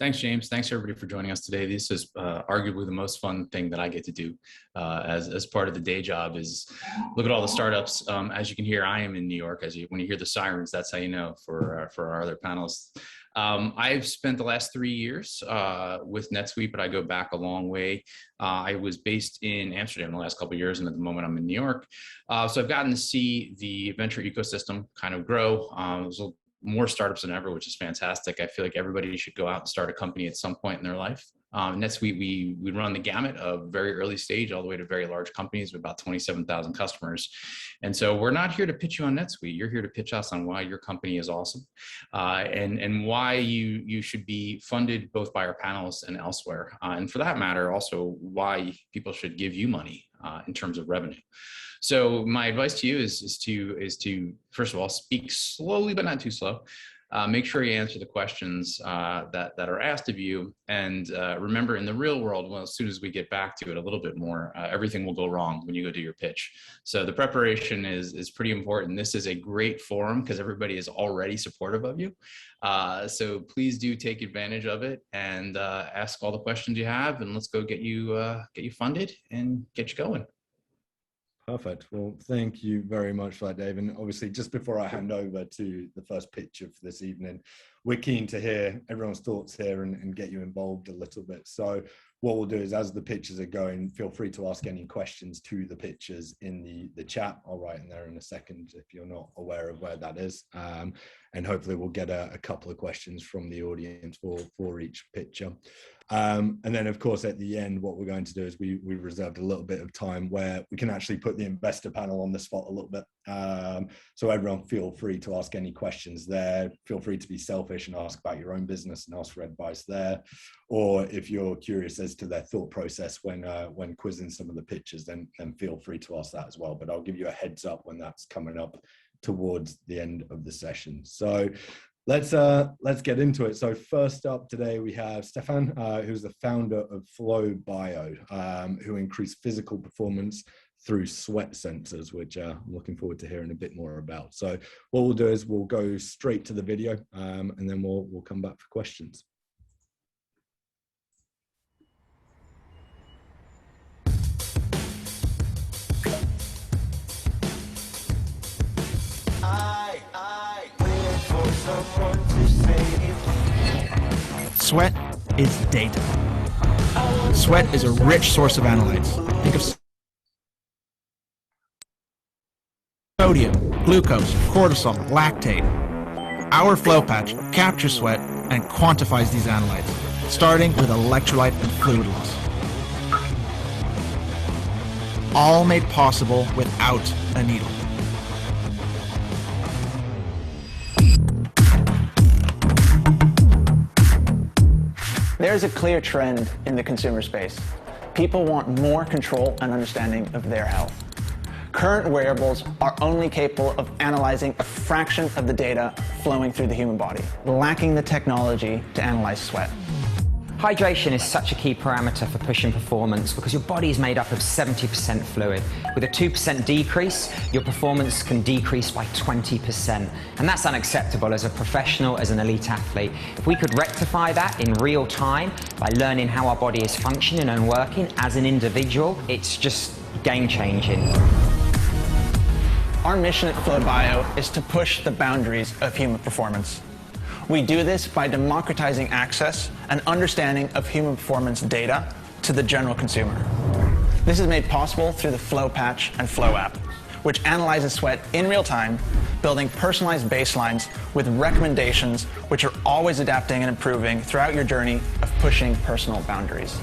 Thanks, James. Thanks, everybody, for joining us today. This is arguably the most fun thing that I get to do as part of the day job is look at all the startups. As you can hear, I am in New York. When you hear the sirens, that's how you know for our other panelists. I've spent the last 3 years with NetSuite, but I go back a long way. I was based in Amsterdam the last couple of years, and at the moment I'm in New York. So I've gotten to see the venture ecosystem kind of grow. There's more startups than ever, which is fantastic. I feel like everybody should go out and start a company at some point in their life. NetSuite, we run the gamut of very early stage all the way to very large companies with about 27,000 customers. And so we're not here to pitch you on NetSuite. You're here to pitch us on why your company is awesome and why you should be funded both by our panelists and elsewhere. And for that matter, also why people should give you money in terms of revenue. So my advice to you is to first of all, speak slowly, but not too slow. Make sure you answer the questions that are asked of you. And remember, in the real world, well, as soon as we get back to it a little bit more, everything will go wrong when you go do your pitch. So the preparation is pretty important. This is a great forum because everybody is already supportive of you. So please do take advantage of it and ask all the questions you have, and let's go get you funded and get you going. Perfect. Well, thank you very much for that, Dave. And obviously, just before I hand over to the first pitch of this evening, we're keen to hear everyone's thoughts here and get you involved a little bit. So what we'll do is, as the pitches are going, feel free to ask any questions to the pitchers in the chat. I'll write in there in a second if you're not aware of where that is. And hopefully we'll get a couple of questions from the audience for each pitcher. And then, of course, at the end, what we're going to do is we reserved a little bit of time where we can actually put the investor panel on the spot a little bit. So everyone feel free to ask any questions there. Feel free to be selfish and ask about your own business and ask for advice there. Or if you're curious as to their thought process when quizzing some of the pitches, then feel free to ask that as well. But I'll give you a heads up when that's coming up towards the end of the session. So let's get into it. So first up today, we have Stefan, who's the founder of Flow Bio, who increased physical performance through sweat sensors, which I'm looking forward to hearing a bit more about. So what we'll do is we'll go straight to the video, and then we'll come back for questions. Sweat is data. Sweat is a rich source of analytes. Think of sodium, glucose, cortisol, lactate. Our flow patch captures sweat and quantifies these analytes, starting with electrolyte and fluid loss. All made possible without a needle. There's a clear trend in the consumer space. People want more control and understanding of their health. Current wearables are only capable of analyzing a fraction of the data flowing through the human body, lacking the technology to analyze sweat. Hydration is such a key parameter for pushing performance because your body is made up of 70% fluid. With a 2% decrease, your performance can decrease by 20%. And that's unacceptable as a professional, as an elite athlete. If we could rectify that in real time by learning how our body is functioning and working as an individual, it's just game-changing. Our mission at Flow Bio is to push the boundaries of human performance. We do this by democratizing access and understanding of human performance data to the general consumer. This is made possible through the Flow Patch and Flow app, which analyzes sweat in real time, building personalized baselines with recommendations which are always adapting and improving throughout your journey of pushing personal boundaries.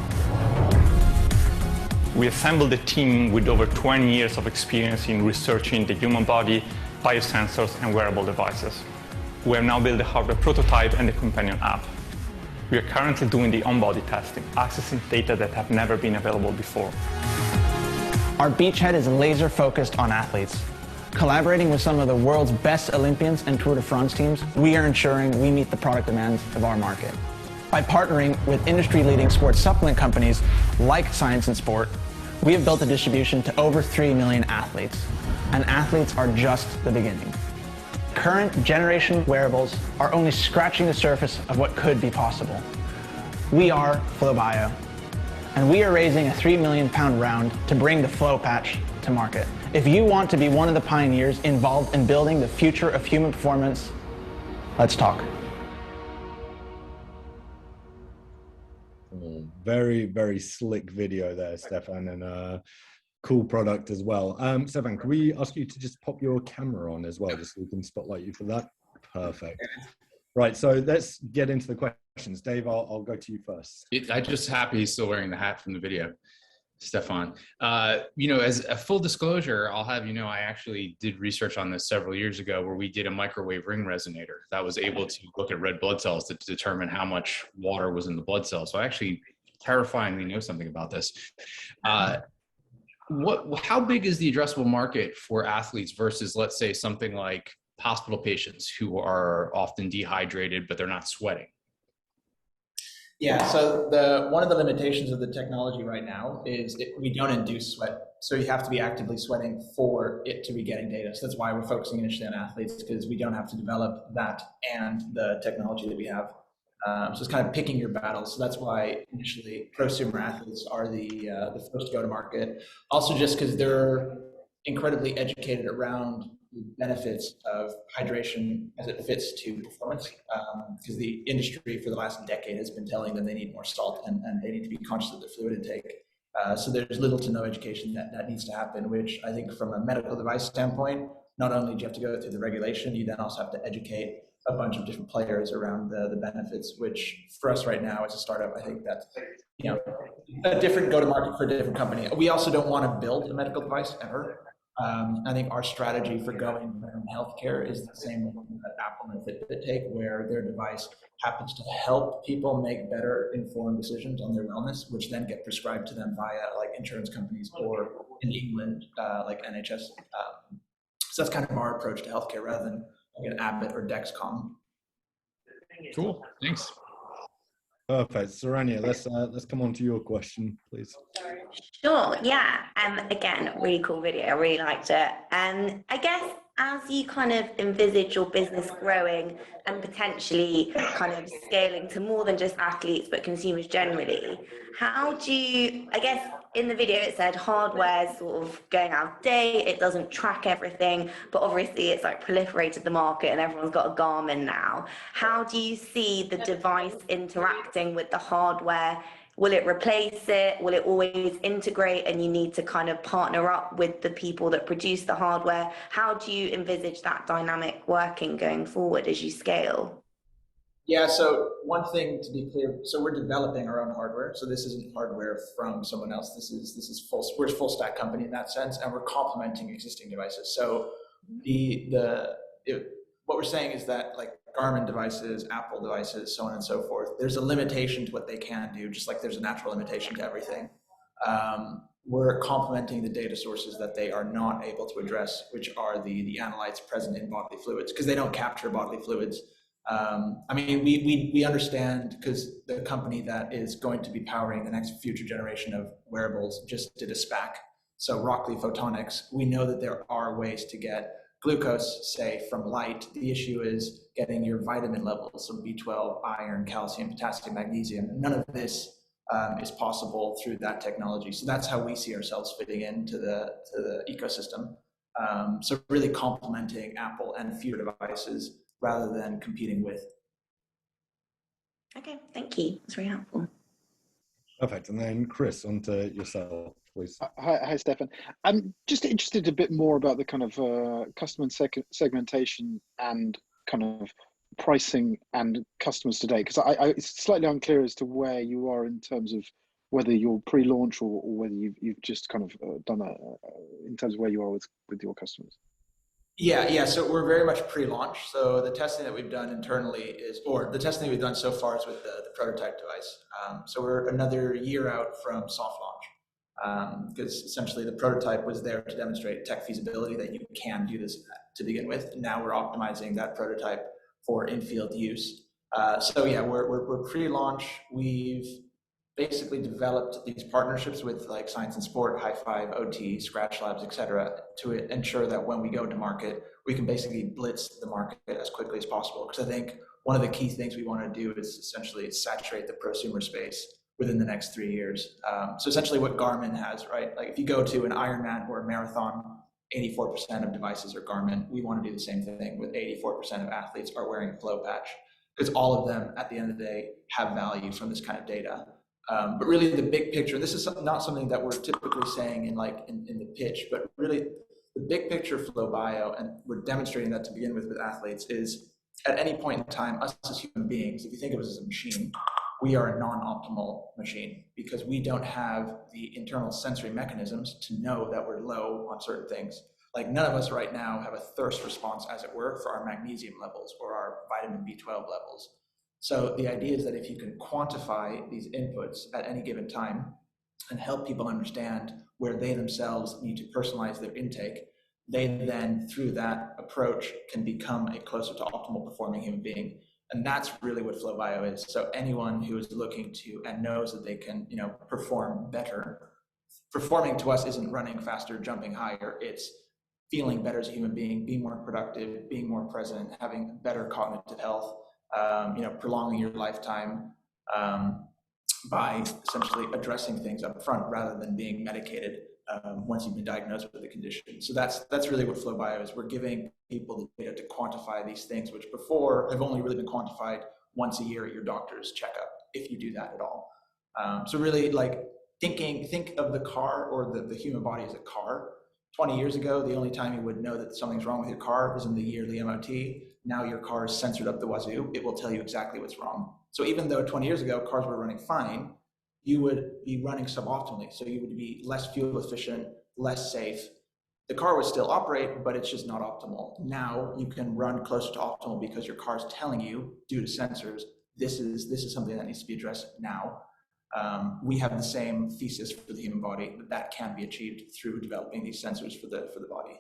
We assembled a team with over 20 years of experience in researching the human body, biosensors, and wearable devices. We have now built the hardware prototype and the companion app. We are currently doing the on-body testing, accessing data that have never been available before. Our beachhead is laser focused on athletes. Collaborating with some of the world's best Olympians and Tour de France teams, we are ensuring we meet the product demands of our market. By partnering with industry-leading sports supplement companies like Science and Sport, we have built a distribution to over 3 million athletes, and athletes are just the beginning. Current generation wearables are only scratching the surface of what could be possible. We are FlowBio, and we are raising a £3 million round to bring the Flow Patch to market. If you want to be one of the pioneers involved in building the future of human performance, let's talk. Very, very slick video there, Stefan, and cool product as well. Stefan, can we ask you to just pop your camera on as well, just so we can spotlight you for that? Perfect. Right, so let's get into the questions. Dave, I'll go to you first. I'm just happy he's still wearing the hat from the video, Stefan. You know, as a full disclosure, I'll have you know, I actually did research on this several years ago where we did a microwave ring resonator that was able to look at red blood cells to determine how much water was in the blood cells. So I actually terrifyingly know something about this. How big is the addressable market for athletes versus, let's say, something like hospital patients who are often dehydrated, but they're not sweating? Yeah, so one of the limitations of the technology right now is we don't induce sweat. So you have to be actively sweating for it to be getting data. So that's why we're focusing initially on athletes, because we don't have to develop that and the technology that we have. So it's kind of picking your battles. So that's why initially prosumer athletes are the first to go to market. Also just because they're incredibly educated around the benefits of hydration as it fits to performance, because the industry for the last decade has been telling them they need more salt and they need to be conscious of their fluid intake. So there's little to no education that needs to happen, which I think from a medical device standpoint, not only do you have to go through the regulation, you then also have to educate a bunch of different players around the benefits, which for us right now as a startup, I think that's, you know, a different go-to-market for a different company. We also don't want to build a medical device ever. I think our strategy for going in healthcare is the same that Apple and Fitbit take, where their device happens to help people make better informed decisions on their wellness, which then get prescribed to them via like insurance companies or in England, like NHS. So that's kind of our approach to healthcare rather than like an Abbott or Dexcom. Cool, thanks. Perfect. Saranhyah, let's come on to your question, please. Sure, yeah. Again, really cool video. I really liked it. I guess as you kind of envisage your business growing and potentially kind of scaling to more than just athletes, but consumers generally, how do you, I guess in the video it said hardware's sort of going out of date, it doesn't track everything, but obviously it's like proliferated the market and everyone's got a Garmin now. How do you see the device interacting with the hardware? Will it replace it? Will it always integrate and you need to kind of partner up with the people that produce the hardware? How do you envisage that dynamic working going forward as you scale? Yeah, so one thing to be clear, so we're developing our own hardware. So this isn't hardware from someone else. We're a full stack company in that sense, and we're complementing existing devices. So what we're saying is that like Garmin devices, Apple devices, so on and so forth, there's a limitation to what they can do, just like there's a natural limitation to everything. We're complementing the data sources that they are not able to address, which are the analytes present in bodily fluids, because they don't capture bodily fluids. I mean, we understand, because the company that is going to be powering the next future generation of wearables just did a SPAC. So Rockley Photonics, we know that there are ways to get glucose, say, from light. The issue is getting your vitamin levels, so B12, iron, calcium, potassium, magnesium. None of this is possible through that technology. So that's how we see ourselves fitting into the ecosystem. So really complementing Apple and future devices rather than competing with. Okay, thank you. That's very helpful. Perfect. And then Chris, on to yourself, please. Hi, Stefan. I'm just interested a bit more about the kind of customer segmentation and kind of pricing and customers today, because it's slightly unclear as to where you are in terms of whether you're pre-launch or whether you've just kind of done in terms of where you are with your customers. Yeah. So we're very much pre-launch. So the testing that we've done internally the testing that we've done so far is with the prototype device. So we're another year out from soft launch, because essentially the prototype was there to demonstrate tech feasibility that you can do this to begin with. And now we're optimizing that prototype for in-field use. So yeah, we're pre-launch. We've basically developed these partnerships with like Science and Sport, High Five, OT, Scratch Labs, etc., to ensure that when we go to market, we can basically blitz the market as quickly as possible. Because I think one of the key things we want to do is essentially saturate the prosumer space within the next 3 years. So essentially what Garmin has, right? Like if you go to an Ironman or a marathon, 84% of devices are Garmin. We want to do the same thing with 84% of athletes are wearing a flow patch, because all of them at the end of the day have value from this kind of data. But really the big picture, this is not something that we're typically saying in the pitch, but really the big picture Flow Bio, and we're demonstrating that to begin with athletes, is at any point in time, us as human beings, if you think of us as a machine, we are a non-optimal machine because we don't have the internal sensory mechanisms to know that we're low on certain things. Like none of us right now have a thirst response, as it were, for our magnesium levels or our vitamin B12 levels. So the idea is that if you can quantify these inputs at any given time and help people understand where they themselves need to personalize their intake, they then, through that approach, can become a closer to optimal performing human being. And that's really what Flow Bio is. So anyone who is looking to and knows that they can, perform better, performing to us isn't running faster, jumping higher. It's feeling better as a human being, being more productive, being more present, having better cognitive health, prolonging your lifetime by essentially addressing things up front rather than being medicated once you've been diagnosed with the condition. So that's really what Flow Bio is. We're giving people the data to quantify these things, which before have only really been quantified once a year at your doctor's checkup, if you do that at all. So really, like think of the car or the human body as a car. 20 years ago, the only time you would know that something's wrong with your car was in the yearly MOT. Now your car is censored up the wazoo. It will tell you exactly what's wrong. So even though 20 years ago cars were running fine, you would be running suboptimally. So you would be less fuel efficient, less safe. The car would still operate, but it's just not optimal. Now you can run closer to optimal because your car is telling you, due to sensors, this is something that needs to be addressed now. We have the same thesis for the human body, but that can be achieved through developing these sensors for the body.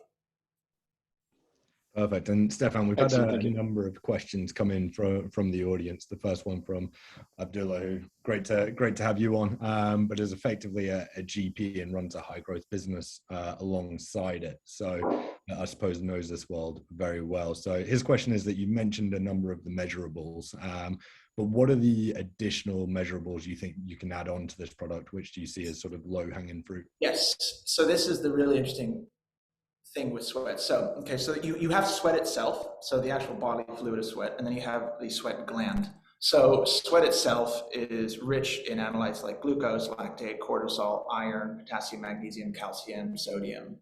Perfect. And Stefan, we've had a number of questions come in from the audience. The first one from Abdullah, who great to have you on, but is effectively a GP and runs a high growth business alongside it. So I suppose knows this world very well. So his question is that you mentioned a number of the measurables, but what are the additional measurables you think you can add on to this product, which do you see as sort of low hanging fruit? Yes. So this is the really interesting thing with sweat. So you have sweat itself, so the actual bodily fluid of sweat, and then you have the sweat gland. So sweat itself is rich in analytes like glucose, lactate, cortisol, iron, potassium, magnesium, calcium, sodium.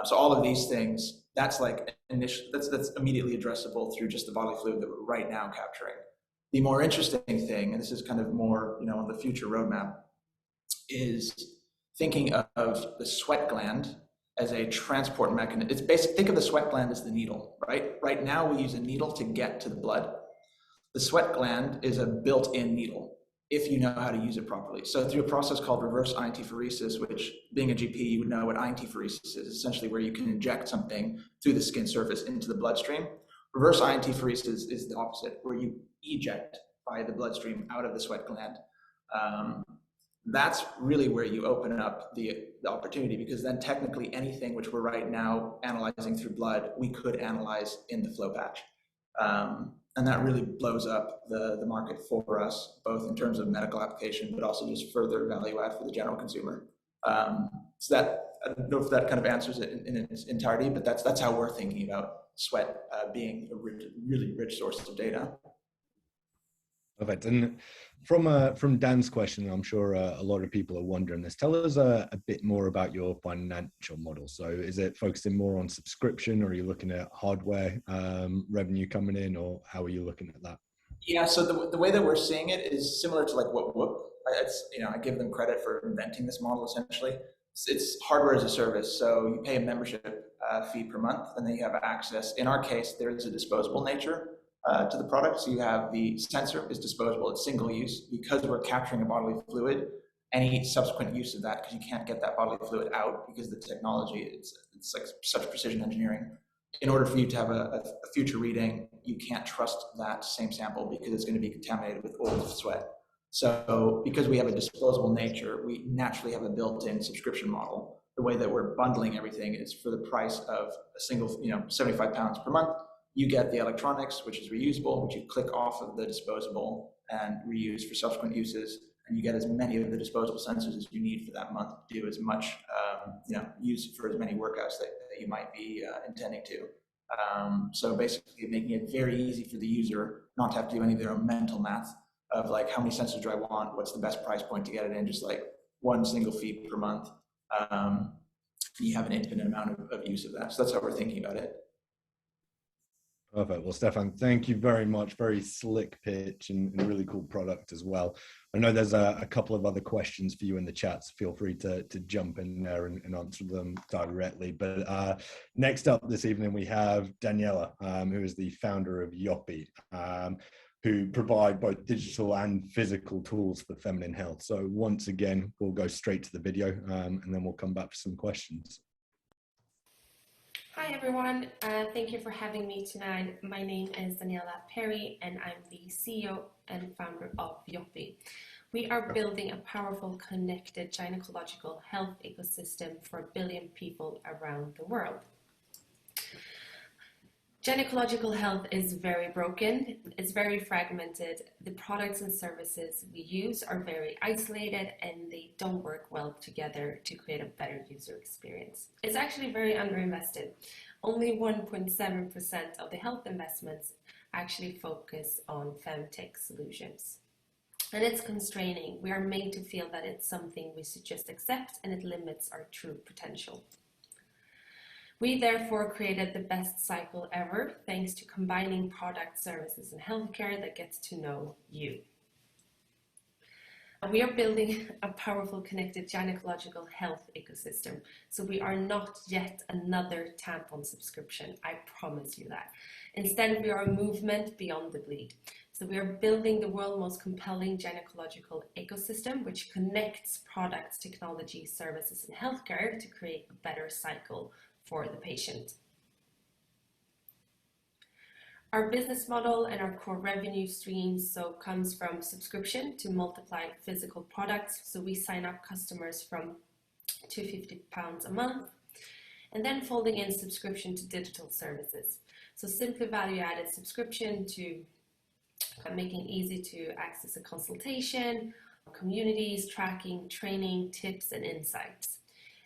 So all of these things, that's immediately addressable through just the bodily fluid that we're right now capturing. The more interesting thing, and this is kind of more on the future roadmap, is thinking of the sweat gland as a transport mechanism. It's basic. Think of the sweat gland as the needle, right? Right now we use a needle to get to the blood. The sweat gland is a built-in needle if you know how to use it properly. So through a process called reverse iontophoresis, which being a GP, you would know what iontophoresis is, essentially where you can inject something through the skin surface into the bloodstream. Reverse iontophoresis is the opposite, where you eject by the bloodstream out of the sweat gland. That's really where you open up the opportunity, because then technically anything which we're right now analyzing through blood, we could analyze in the flow patch. And that really blows up the market for us, both in terms of medical application, but also just further value add for the general consumer. So that, I don't know if that kind of answers it in its entirety, but that's how we're thinking about sweat being a really rich source of data. Perfect. And from Dan's question, I'm sure a lot of people are wondering this. Tell us a bit more about your financial model. So is it focusing more on subscription, or are you looking at hardware revenue coming in, or how are you looking at that? Yeah, so the way that we're seeing it is similar to like WeWALK. I give them credit for inventing this model essentially. It's hardware as a service. So you pay a membership fee per month, and then you have access. In our case, there is a disposable nature to the product. So you have the sensor is disposable, it's single use. Because we're capturing a bodily fluid, any subsequent use of that, because you can't get that bodily fluid out because the technology, it's like such precision engineering. In order for you to have a future reading, you can't trust that same sample because it's going to be contaminated with old sweat. So because we have a disposable nature, we naturally have a built-in subscription model. The way that we're bundling everything is for the price of a single, 75 pounds per month. You get the electronics, which is reusable, which you click off of the disposable and reuse for subsequent uses. And you get as many of the disposable sensors as you need for that month to do as much, use for as many workouts that you might be intending to. So basically making it very easy for the user not to have to do any of their own mental math of like, how many sensors do I want? What's the best price point to get it in? Just like one single fee per month. You have an infinite amount of use of that. So that's how we're thinking about it. Perfect. Well, Stefan, thank you very much. Very slick pitch and a really cool product as well. I know there's a couple of other questions for you in the chat, so feel free to jump in there and answer them directly. But next up this evening, we have Daniella, who is the founder of Yoppie, who provide both digital and physical tools for feminine health. So once again, we'll go straight to the video and then we'll come back for some questions. Hi everyone, thank you for having me tonight. My name is Daniella Peri and I'm the CEO and founder of Yoppie. We are building a powerful connected gynecological health ecosystem for 1 billion people around the world. Gynecological health is very broken, it's very fragmented. The products and services we use are very isolated and they don't work well together to create a better user experience. It's actually very underinvested. Only 1.7% of the health investments actually focus on femtech solutions. And it's constraining. We are made to feel that it's something we should just accept and it limits our true potential. We therefore created the best cycle ever, thanks to combining product, services, and healthcare that gets to know you. We are building a powerful connected gynecological health ecosystem. So we are not yet another tampon subscription, I promise you that. Instead, we are a movement beyond the bleed. So we are building the world's most compelling gynecological ecosystem, which connects products, technology, services, and healthcare to create a better cycle for the patient. Our business model and our core revenue streams comes from subscription to multiply physical products. So we sign up customers from £250 a month, and then folding in subscription to digital services. So simply value-added subscription to making it easy to access a consultation, communities, tracking, training, tips, and insights.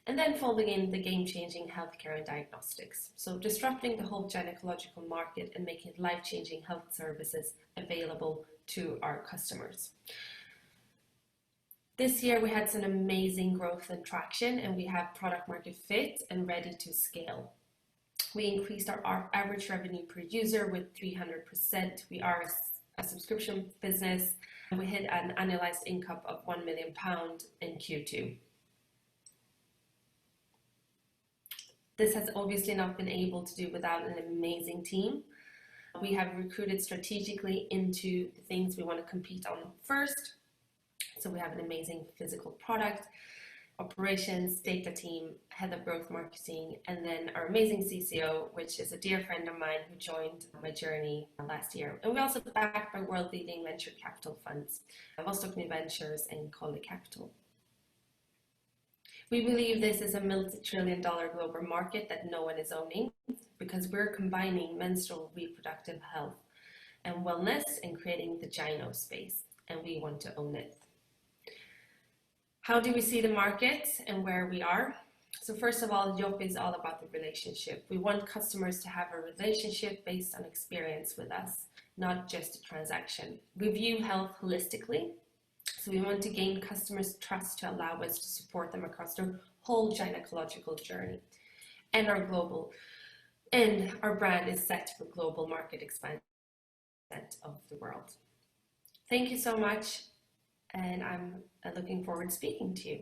And then folding in the game-changing healthcare and diagnostics. So disrupting the whole gynecological market and making life-changing health services available to our customers. This year we had some amazing growth and traction, and we have product market fit and ready to scale. We increased our average revenue per user with 300%. We are a subscription business, and we hit an annualized income of £1 million in Q2. This has obviously not been able to do without an amazing team. We have recruited strategically into the things we want to compete on first. So we have an amazing physical product, operations, data team, head of growth marketing, and then our amazing CCO, which is a dear friend of mine who joined my journey last year. And we also backed by world-leading venture capital funds, Vostok New Ventures and Colli Capital. We believe this is a multi-trillion-dollar global market that no one is owning because we're combining menstrual reproductive health and wellness and creating the gyno space, and we want to own it. How do we see the market and where we are? So first of all, Yoppie is all about the relationship. We want customers to have a relationship based on experience with us, not just a transaction. We view health holistically. So we want to gain customers' trust to allow us to support them across their whole gynecological journey. And our brand is set for global market expansion of the world. Thank you so much, and I'm looking forward to speaking to you.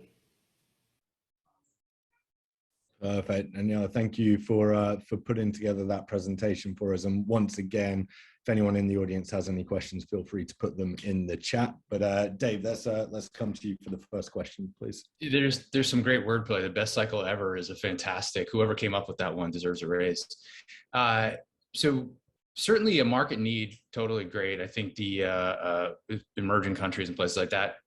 Perfect. And yeah, thank you for putting together that presentation for us. And once again, if anyone in the audience has any questions, feel free to put them in the chat. But Dave, let's come to you for the first question, please. There's some great wordplay. The best cycle ever is a fantastic. Whoever came up with that one deserves a raise. So certainly a market need, totally great. I think the emerging countries and places like that.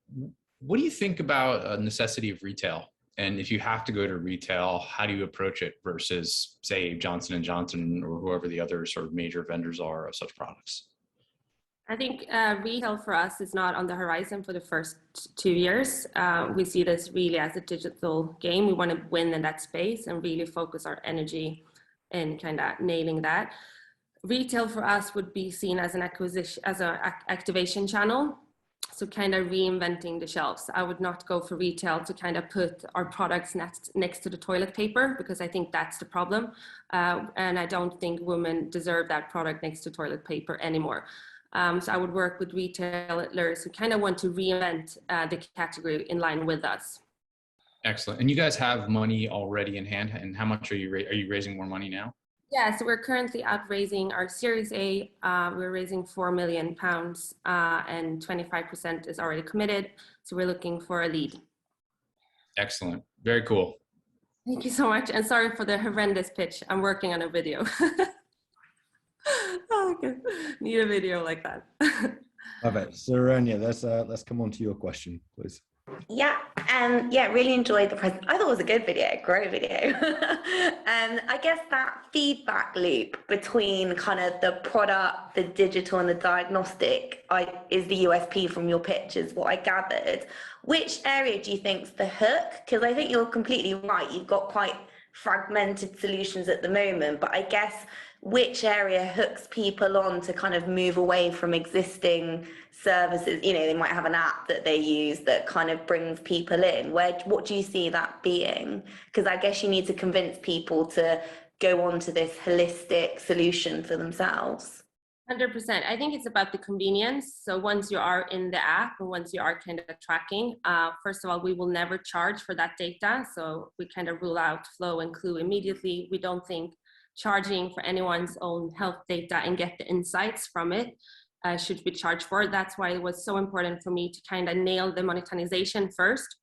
What do you think about a necessity of retail And if you have to go to retail, how do you approach it versus, say, Johnson & Johnson or whoever the other sort of major vendors are of such products? I think retail for us is not on the horizon for the first 2 years. We see this really as a digital game. We want to win in that space and really focus our energy in kind of nailing that. Retail for us would be seen as an activation channel. So kind of reinventing the shelves. I would not go for retail to kind of put our products next to the toilet paper, because I think that's the problem. And I don't think women deserve that product next to toilet paper anymore. So I would work with retailers who kind of want to reinvent the category in line with us. Excellent. And you guys have money already in hand, and how much are you raising more money now? Yeah, so we're currently out raising our Series A. We're raising £4 million, and 25% is already committed. So we're looking for a lead. Excellent. Very cool. Thank you so much. And sorry for the horrendous pitch. I'm working on a video. Oh, okay. Need a video like that. Perfect. Saranhyah, let's come on to your question, please. Yeah, really enjoyed the present. I thought it was a good video, great video. I guess that feedback loop between kind of the product, the digital and the diagnostic is the USP from your pitch, is what I gathered. Which area do you think's the hook? Because I think you're completely right. You've got quite fragmented solutions at the moment, but I guess which area hooks people on to kind of move away from existing services? You know, they might have an app that they use that kind of brings people in. What do you see that being? Because I guess you need to convince people to go on to this holistic solution for themselves. 100%. I think it's about the convenience. So once you are in the app and once you are kind of tracking, first of all, we will never charge for that data. So we kind of rule out Flow and Clue immediately. We don't think charging for anyone's own health data and get the insights from it should be charged for. That's why it was so important for me to kind of nail the monetization first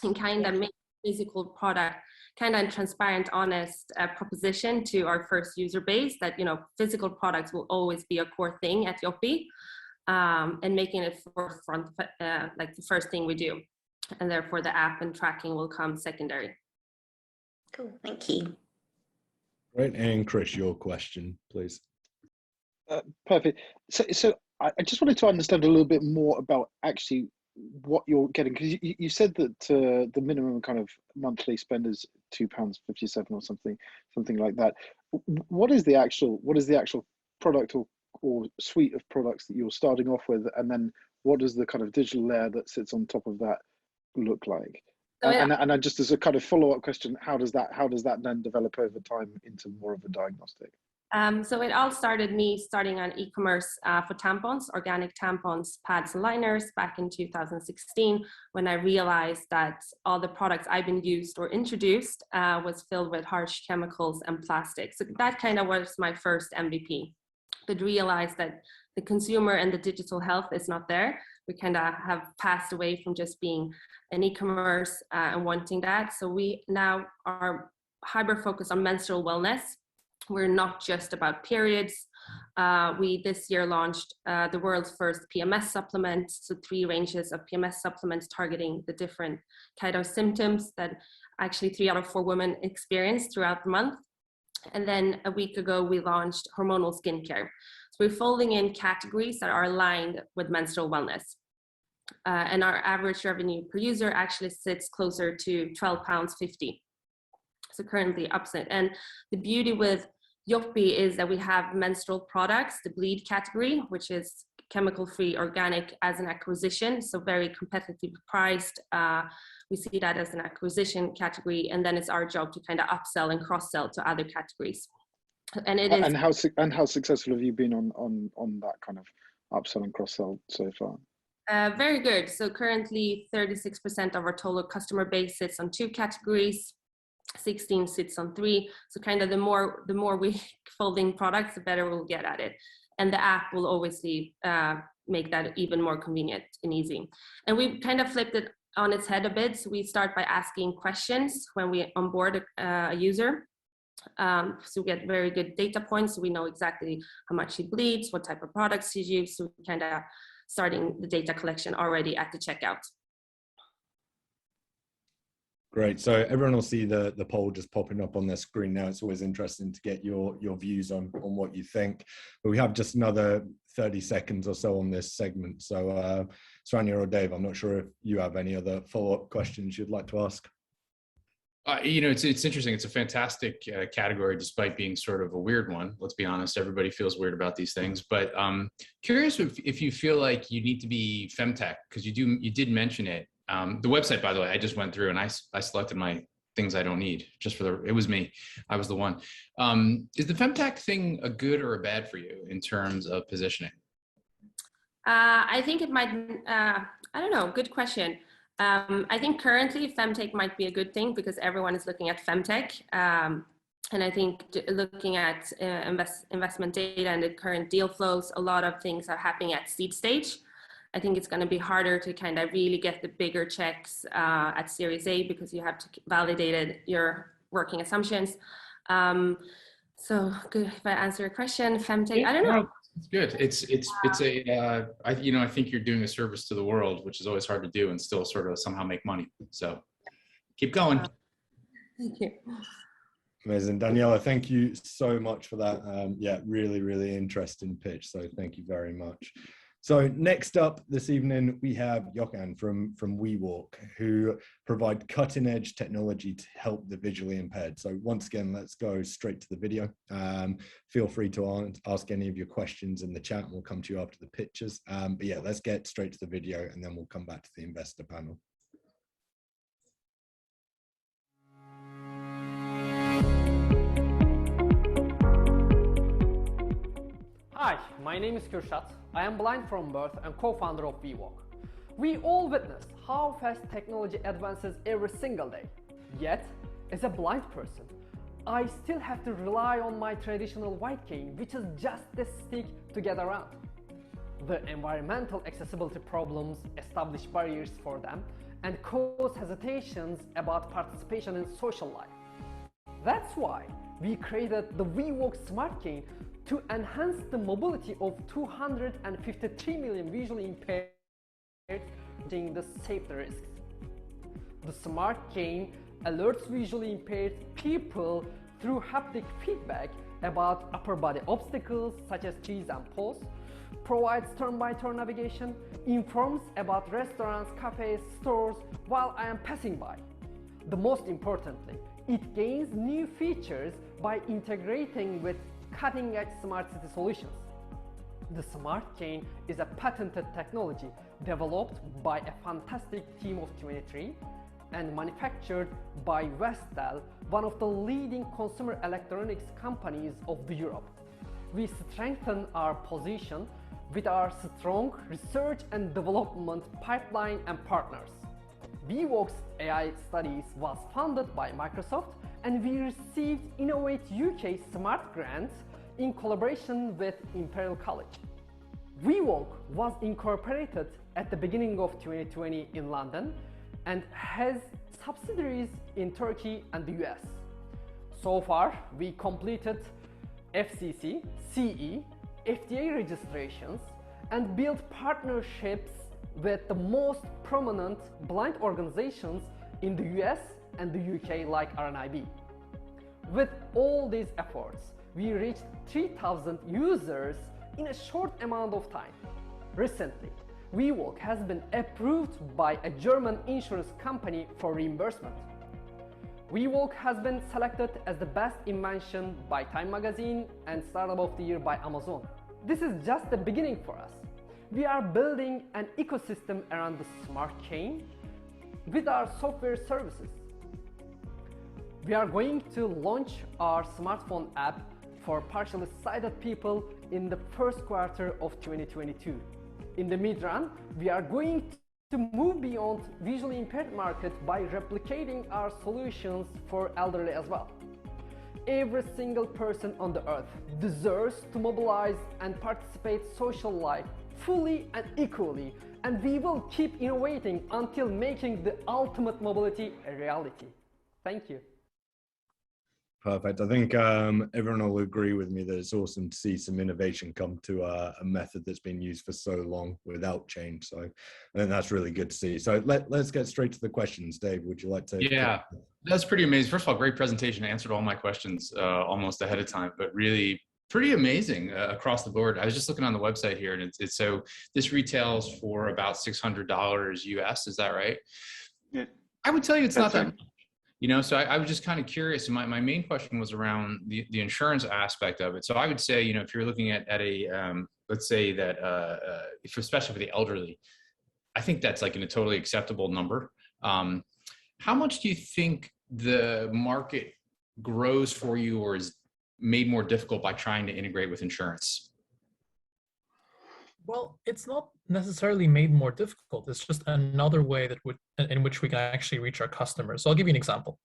and kind of make the physical product kind of a transparent, honest proposition to our first user base that, you know, physical products will always be a core thing at Yoppie, and making it forefront, like the first thing we do. And therefore the app and tracking will come secondary. Cool, thank you. Great, and Chris, your question, please. Perfect. So I just wanted to understand a little bit more about actually what you're getting, because you said that the minimum kind of monthly spend is £2.57 or something like that. What is the actual product or suite of products that you're starting off with, and then what does the kind of digital layer that sits on top of that look like? So, yeah. And just as a kind of follow-up question, how does that then develop over time into more of a diagnostic? So it all started me starting on e-commerce for tampons, organic tampons, pads and liners back in 2016, when I realized that all the products I've been used or introduced was filled with harsh chemicals and plastics. So that kind of was my first MVP, but realized that the consumer and the digital health is not there. We kind of have passed away from just being an e-commerce and wanting that. So we now are hyper-focused on menstrual wellness. We're not just about periods. We this year launched the world's first PMS supplement, so 3 ranges of PMS supplements targeting the different kind of symptoms that actually 3 out of 4 women experience throughout the month. And then a week ago, we launched hormonal skincare. So we're folding in categories that are aligned with menstrual wellness. And our average revenue per user actually sits closer to £12.50. So currently upset. And the beauty with Yoppie is that we have menstrual products, the bleed category, which is chemical-free organic as an acquisition, so very competitively priced. We see that as an acquisition category, and then it's our job to kind of upsell and cross-sell to other categories. And it is. And how successful have you been on that kind of upsell and cross-sell so far? Very good. So currently 36% of our total customer base sits on 2 categories. 16 sits on 3. So kind of the more we folding products, the better we'll get at it. And the app will obviously make that even more convenient and easy. And we kind of flipped it on its head a bit. So we start by asking questions when we onboard a user. So we get very good data points. So we know exactly how much he bleeds, what type of products he uses. So we kind of starting the data collection already at the checkout. Great. So everyone will see the poll just popping up on their screen now. It's always interesting to get your views on what you think. But we have just another 30 seconds or so on this segment. So Saranhyah or Dave, I'm not sure if you have any other follow-up questions you'd like to ask. You know, it's interesting. It's a fantastic category, despite being sort of a weird one. Let's be honest, everybody feels weird about these things. But curious if you feel like you need to be femtech, because you did mention it. The website, by the way, I just went through and I selected my things I don't need just for it was me. I was the one. Is the femtech thing a good or a bad for you in terms of positioning? I think it might, I don't know, good question. I think currently femtech might be a good thing because everyone is looking at femtech. And I think looking at investment data and the current deal flows, a lot of things are happening at seed stage. I think it's going to be harder to kind of really get the bigger checks at Series A because you have to validate your working assumptions. So good. If I answer your question, femtech, I don't know. It's good. I think you're doing a service to the world, which is always hard to do and still sort of somehow make money. So keep going. Thank you. Amazing. Daniella, thank you so much for that. Yeah, really, really interesting pitch. So thank you very much. So next up this evening, we have Gökhan from WeWALK, who provide cutting edge technology to help the visually impaired. So once again, let's go straight to the video. Feel free to ask any of your questions in the chat and we'll come to you after the pictures. But yeah, let's get straight to the video and then we'll come back to the investor panel. Hi, my name is Kürşat. I am blind from birth and co-founder of WeWALK. We all witness how fast technology advances every single day. Yet, as a blind person, I still have to rely on my traditional white cane, which is just a stick to get around. The environmental accessibility problems establish barriers for them and cause hesitations about participation in social life. That's why we created the WeWALK Smart Cane to enhance the mobility of 253 million visually impaired, reducing the safety risks. The Smart Cane alerts visually impaired people through haptic feedback about upper body obstacles such as trees and poles, provides turn-by-turn navigation, informs about restaurants, cafes, stores while I am passing by. The most importantly, it gains new features by integrating with cutting-edge smart city solutions. The Smart Cane is a patented technology developed by a fantastic team of 23 and manufactured by Vestel, one of the leading consumer electronics companies of Europe. We strengthen our position with our strong research and development pipeline and partners. WeWALK's AI studies was funded by Microsoft and we received Innovate UK Smart Grant in collaboration with Imperial College. WeWALK was incorporated at the beginning of 2020 in London and has subsidiaries in Turkey and the US. So far, we completed FCC, CE, FDA registrations and built partnerships with the most prominent blind organizations in the US and the UK like RNIB. With all these efforts, we reached 3,000 users in a short amount of time. Recently, WeWALK has been approved by a German insurance company for reimbursement. WeWALK has been selected as the best invention by Time Magazine and Startup of the Year by Amazon. This is just the beginning for us. We are building an ecosystem around the Smart Cane with our software services. We are going to launch our smartphone app for partially sighted people in the first quarter of 2022. In the mid-run, we are going to move beyond visually impaired market by replicating our solutions for elderly as well. Every single person on the earth deserves to mobilize and participate social life fully and equally, and we will keep innovating until making the ultimate mobility a reality. Thank you. Perfect. I think everyone will agree with me that it's awesome to see some innovation come to a method that's been used for so long without change. So I think that's really good to see. So let's get straight to the questions. Dave, would you like to? Yeah, that's pretty amazing. First of all, great presentation. I answered all my questions almost ahead of time, but really pretty amazing across the board. I was just looking on the website here, and it's so this retails for about $600 US. Is that right? Yeah. I would tell you it's not that right. much. You know, so I was just kind of curious. My main question was around the insurance aspect of it. So I would say, you know, if you're looking at a, let's say that, especially for the elderly, I think that's like in a totally acceptable number. How much do you think the market grows for you or is made more difficult by trying to integrate with insurance? Well, it's not necessarily made more difficult. It's just another way in which we can actually reach our customers. So I'll give you an example.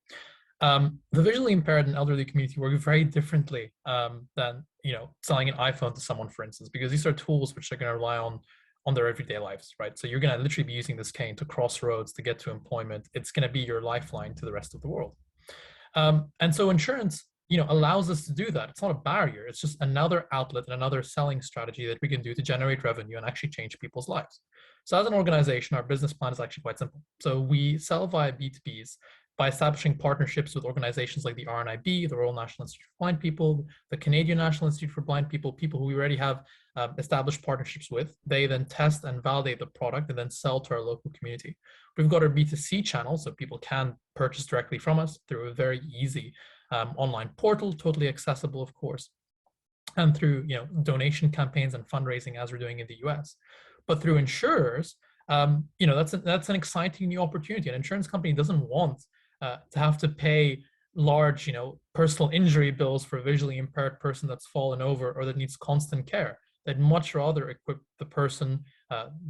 The visually impaired and elderly community work very differently than, you know, selling an iPhone to someone, for instance, because these are tools which they're going to rely on their everyday lives, right? So you're going to literally be using this cane to cross roads to get to employment. It's going to be your lifeline to the rest of the world. And so insurance, you know, allows us to do that. It's not a barrier. It's just another outlet and another selling strategy that we can do to generate revenue and actually change people's lives. So as an organization, our business plan is actually quite simple. So we sell via B2Bs by establishing partnerships with organizations like the RNIB, the Royal National Institute for Blind People, the Canadian National Institute for Blind People, people who we already have established partnerships with. They then test and validate the product and then sell to our local community. We've got our B2C channel, so people can purchase directly from us through a very easy online portal, totally accessible, of course, and through, you know, donation campaigns and fundraising as we're doing in the US. But through insurers, you know, that's an exciting new opportunity. An insurance company doesn't want to have to pay large, you know, personal injury bills for a visually impaired person that's fallen over or that needs constant care. They'd much rather equip the person,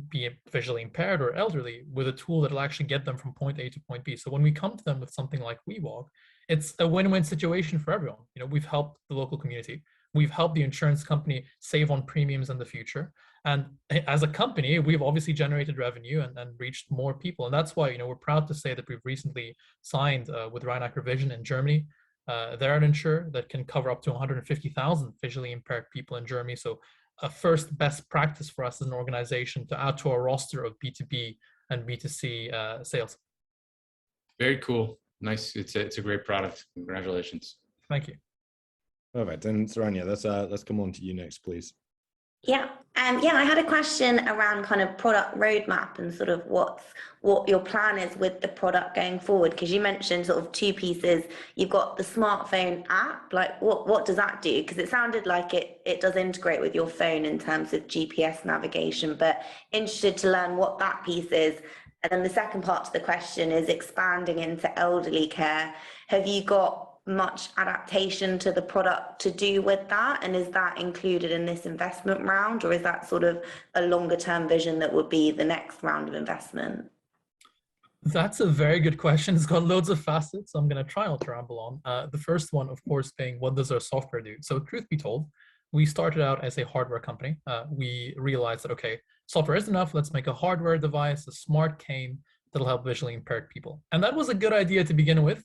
be it visually impaired or elderly, with a tool that'll actually get them from point A to point B. So when we come to them with something like WeWALK, it's a win-win situation for everyone. You know, we've helped the local community. We've helped the insurance company save on premiums in the future. And as a company, we've obviously generated revenue and reached more people. And that's why, you know, we're proud to say that we've recently signed with Rhein-Neckar Vision in Germany. They're an insurer that can cover up to 150,000 visually impaired people in Germany. So a first best practice for us as an organization to add to our roster of B2B and B2C sales. Very cool. Nice. It's a great product. Congratulations. Thank you. Perfect. And Saranhyah, let's come on to you next, please. Yeah, I had a question around kind of product roadmap and sort of what your plan is with the product going forward, because you mentioned sort of two pieces. You've got the smartphone app, like what does that do? Because it sounded like it does integrate with your phone in terms of GPS navigation, but interested to learn what that piece is. And then the second part to the question is expanding into elderly care. Have you got much adaptation to the product to do with that? And is that included in this investment round, or is that sort of a longer term vision that would be the next round of investment? That's a very good question. It's got loads of facets. So I'm going to try not to ramble on. The first one, of course, being what does our software do? So truth be told, we started out as a hardware company. We realized that, okay, software is enough. Let's make a hardware device, a smart cane that'll help visually impaired people. And that was a good idea to begin with.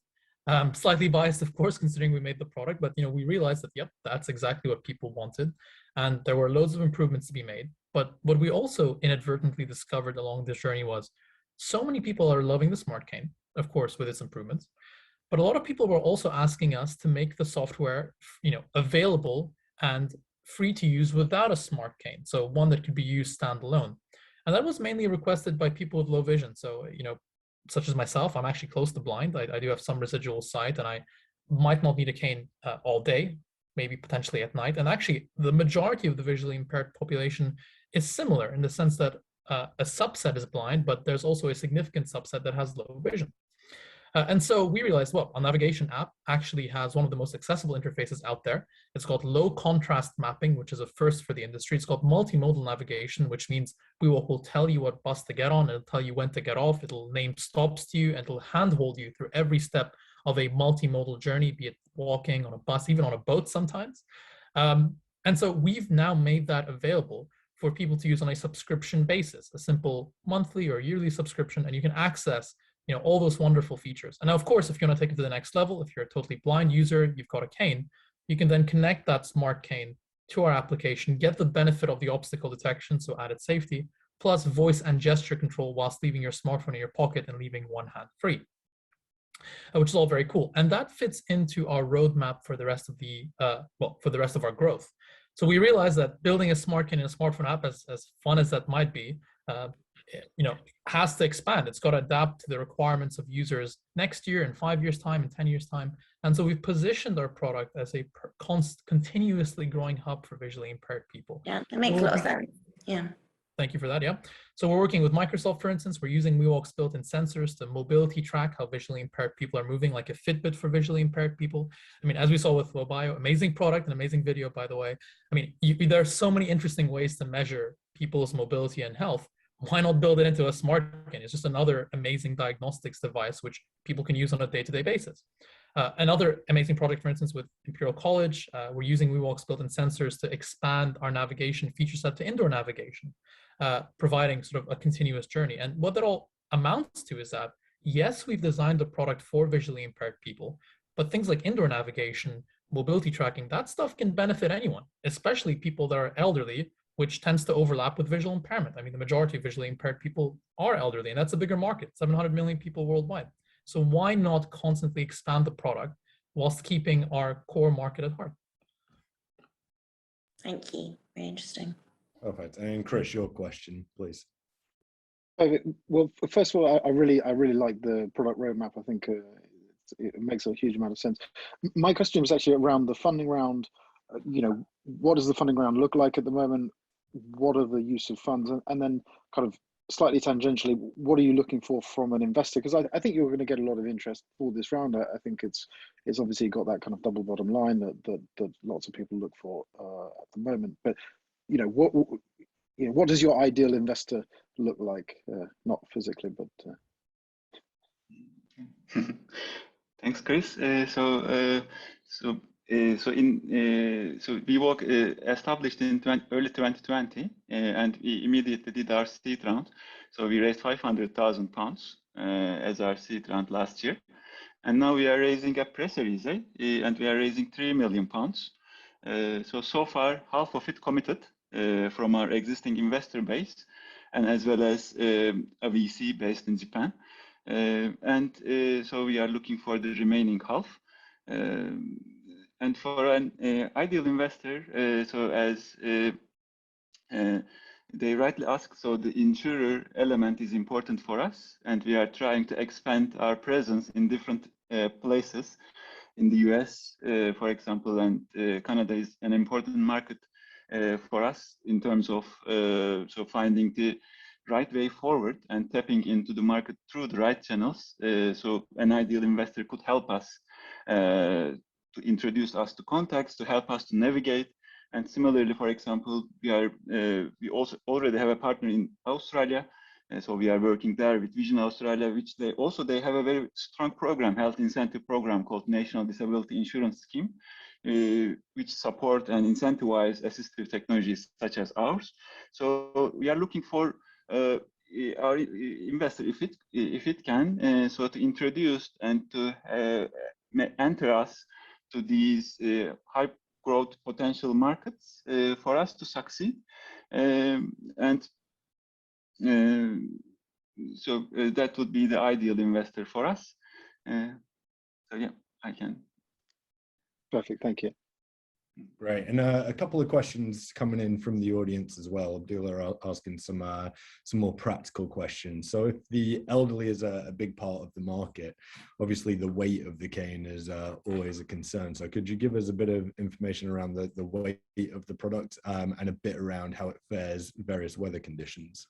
Slightly biased, of course, considering we made the product, but, you know, we realized that, yep, that's exactly what people wanted. And there were loads of improvements to be made. But what we also inadvertently discovered along this journey was so many people are loving the smart cane, of course, with its improvements. But a lot of people were also asking us to make the software, you know, available and free to use without a smart cane. So one that could be used standalone. And that was mainly requested by people with low vision. So, you know, such as myself, I'm actually close to blind. I do have some residual sight, and I might not need a cane all day, maybe potentially at night. And actually, the majority of the visually impaired population is similar in the sense that a subset is blind, but there's also a significant subset that has low vision. And so we realized, well, a navigation app actually has one of the most accessible interfaces out there. It's called low contrast mapping, which is a first for the industry. It's called multimodal navigation, which means WeWALK will tell you what bus to get on. It'll tell you when to get off. It'll name stops to you, and it'll handhold you through every step of a multimodal journey, be it walking, on a bus, even on a boat sometimes. And so we've now made that available for people to use on a subscription basis, a simple monthly or yearly subscription, and you can access all those wonderful features. And now, of course, if you want to take it to the next level, if you're a totally blind user, you've got a cane, you can then connect that smart cane to our application, get the benefit of the obstacle detection, so added safety, plus voice and gesture control whilst leaving your smartphone in your pocket and leaving one hand free, which is all very cool. And that fits into our roadmap for the rest of the, for the rest of our growth. So we realized that building a smart cane and a smartphone app, as fun as that might be, has to expand. It's got to adapt to the requirements of users next year, in 5 years' time, in 10 years' time. And so we've positioned our product as a continuously growing hub for visually impaired people. Yeah, that makes a lot of sense. Yeah. Thank you for that. Yeah. So we're working with Microsoft, for instance. We're using WeWALK's built-in sensors to mobility track how visually impaired people are moving, like a Fitbit for visually impaired people. I mean, as we saw with Flowbio, amazing product and amazing video, by the way. I mean, there are so many interesting ways to measure people's mobility and health. Why not build it into a smart cane? It's just another amazing diagnostics device which people can use on a day-to-day basis. Another amazing product, for instance, with Imperial College, we're using WeWALK's built-in sensors to expand our navigation feature set to indoor navigation, providing sort of a continuous journey. And what that all amounts to is that, yes, we've designed the product for visually impaired people, but things like indoor navigation, mobility tracking, that stuff can benefit anyone, especially people that are elderly, which tends to overlap with visual impairment. I mean, the majority of visually impaired people are elderly, and that's a bigger market, 700 million people worldwide. So why not constantly expand the product whilst keeping our core market at heart? Thank you. Very interesting. Perfect. And Chris, your question, please. Well, first of all, I really like the product roadmap. I think it makes a huge amount of sense. My question was actually around the funding round. What does the funding round look like at the moment? What are the use of funds? And then kind of slightly tangentially, what are you looking for from an investor? Because I think you're going to get a lot of interest for this round. I think it's obviously got that kind of double bottom line that lots of people look for at the moment. But what does your ideal investor look like? Not physically, but. Thanks, Chris. So WeWALK established in early 2020, and we immediately did our seed round. So we raised £500,000 as our seed round last year, and now we are raising a pre-series A, and we are raising £3 million. So far, half of it committed from our existing investor base, and as well as a VC based in Japan, so we are looking for the remaining half. And for an ideal investor, so as they rightly ask, so the insurer element is important for us, and we are trying to expand our presence in different places in the US, for example, and Canada is an important market for us in terms of so finding the right way forward and tapping into the market through the right channels. So an ideal investor could help us to introduce us to contacts, to help us to navigate. And similarly, for example, we also already have a partner in Australia, so we are working there with Vision Australia, which they have a very strong program, health incentive program called National Disability Insurance Scheme, which support and incentivize assistive technologies such as ours. So we are looking for our investor, if it can, so to introduce and to enter us to these high growth potential markets for us to succeed. So that would be the ideal investor for us. So yeah, I can. Perfect, thank you. Great, and a couple of questions coming in from the audience as well. Abdullah are asking some more practical questions. So if the elderly is a big part of the market, obviously the weight of the cane is always a concern. So could you give us a bit of information around the weight of the product and a bit around how it fares various weather conditions?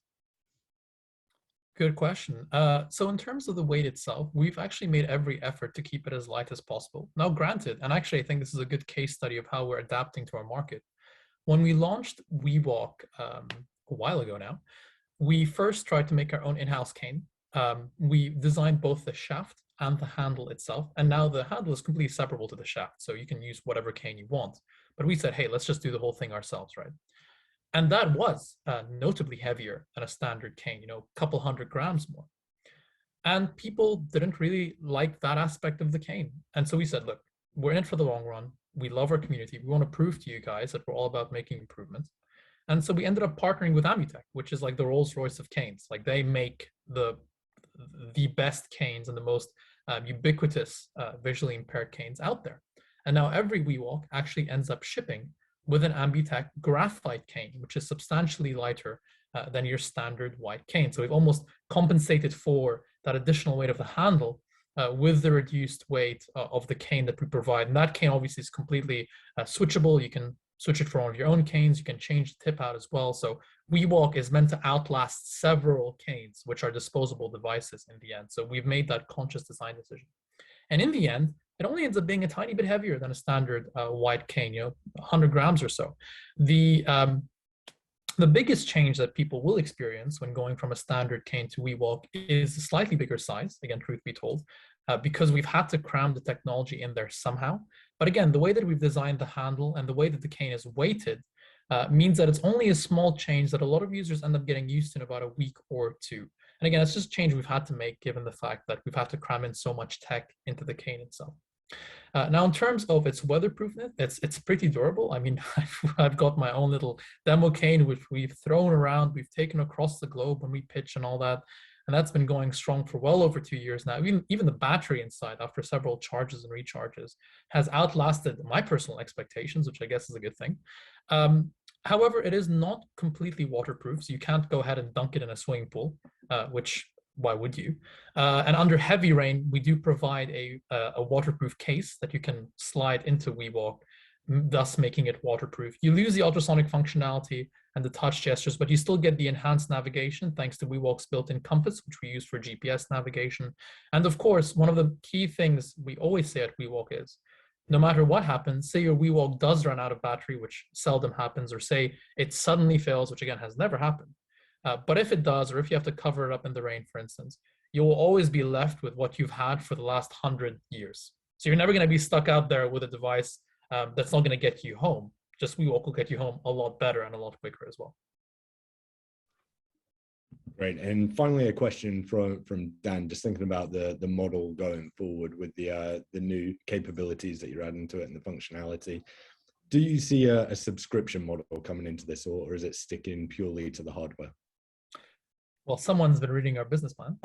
Good question. So in terms of the weight itself, we've actually made every effort to keep it as light as possible. Now, granted, and actually I think this is a good case study of how we're adapting to our market. When we launched WeWALK a while ago now, we first tried to make our own in-house cane. We designed both the shaft and the handle itself, and now the handle is completely separable to the shaft, so you can use whatever cane you want. But we said, hey, let's just do the whole thing ourselves, right? And that was notably heavier than a standard cane, a couple 100 grams more. And people didn't really like that aspect of the cane. And so we said, look, we're in it for the long run. We love our community. We want to prove to you guys that we're all about making improvements. And so we ended up partnering with Ambutech, which is like the Rolls-Royce of canes. Like they make the best canes and the most ubiquitous visually impaired canes out there. And now every WeWALK actually ends up shipping with an Ambutech graphite cane, which is substantially lighter than your standard white cane. So we've almost compensated for that additional weight of the handle with the reduced weight of the cane that we provide. And that cane obviously is completely switchable. You can switch it for one of your own canes. You can change the tip out as well. So WeWALK is meant to outlast several canes, which are disposable devices in the end. So we've made that conscious design decision. And in the end, it only ends up being a tiny bit heavier than a standard white cane, 100 grams or so. The biggest change that people will experience when going from a standard cane to WeWALK is a slightly bigger size, again, truth be told, because we've had to cram the technology in there somehow. But again, the way that we've designed the handle and the way that the cane is weighted means that it's only a small change that a lot of users end up getting used to in about a week or two. And again, it's just a change we've had to make given the fact that we've had to cram in so much tech into the cane itself. Now, in terms of its weatherproofness, it's pretty durable. I mean, I've got my own little demo cane, which we've thrown around, we've taken across the globe when we pitch and all that. And that's been going strong for well over 2 years now. Even the battery inside, after several charges and recharges, has outlasted my personal expectations, which I guess is a good thing. However, it is not completely waterproof, so you can't go ahead and dunk it in a swimming pool, which why would you? And under heavy rain, we do provide a waterproof case that you can slide into WeWALK, thus making it waterproof. You lose the ultrasonic functionality and the touch gestures, but you still get the enhanced navigation thanks to WeWALK's built-in compass, which we use for GPS navigation. And of course, one of the key things we always say at WeWALK is, no matter what happens, say your WeWALK does run out of battery, which seldom happens, or say it suddenly fails, which again has never happened. But if it does, or if you have to cover it up in the rain, for instance, you will always be left with what you've had for the last 100 years. So you're never going to be stuck out there with a device that's not going to get you home. Just WeWALK will get you home a lot better and a lot quicker as well. Great. And finally, a question from Dan, just thinking about the model going forward with the new capabilities that you're adding to it and the functionality. Do you see a subscription model coming into this, or is it sticking purely to the hardware? Well, someone's been reading our business plan.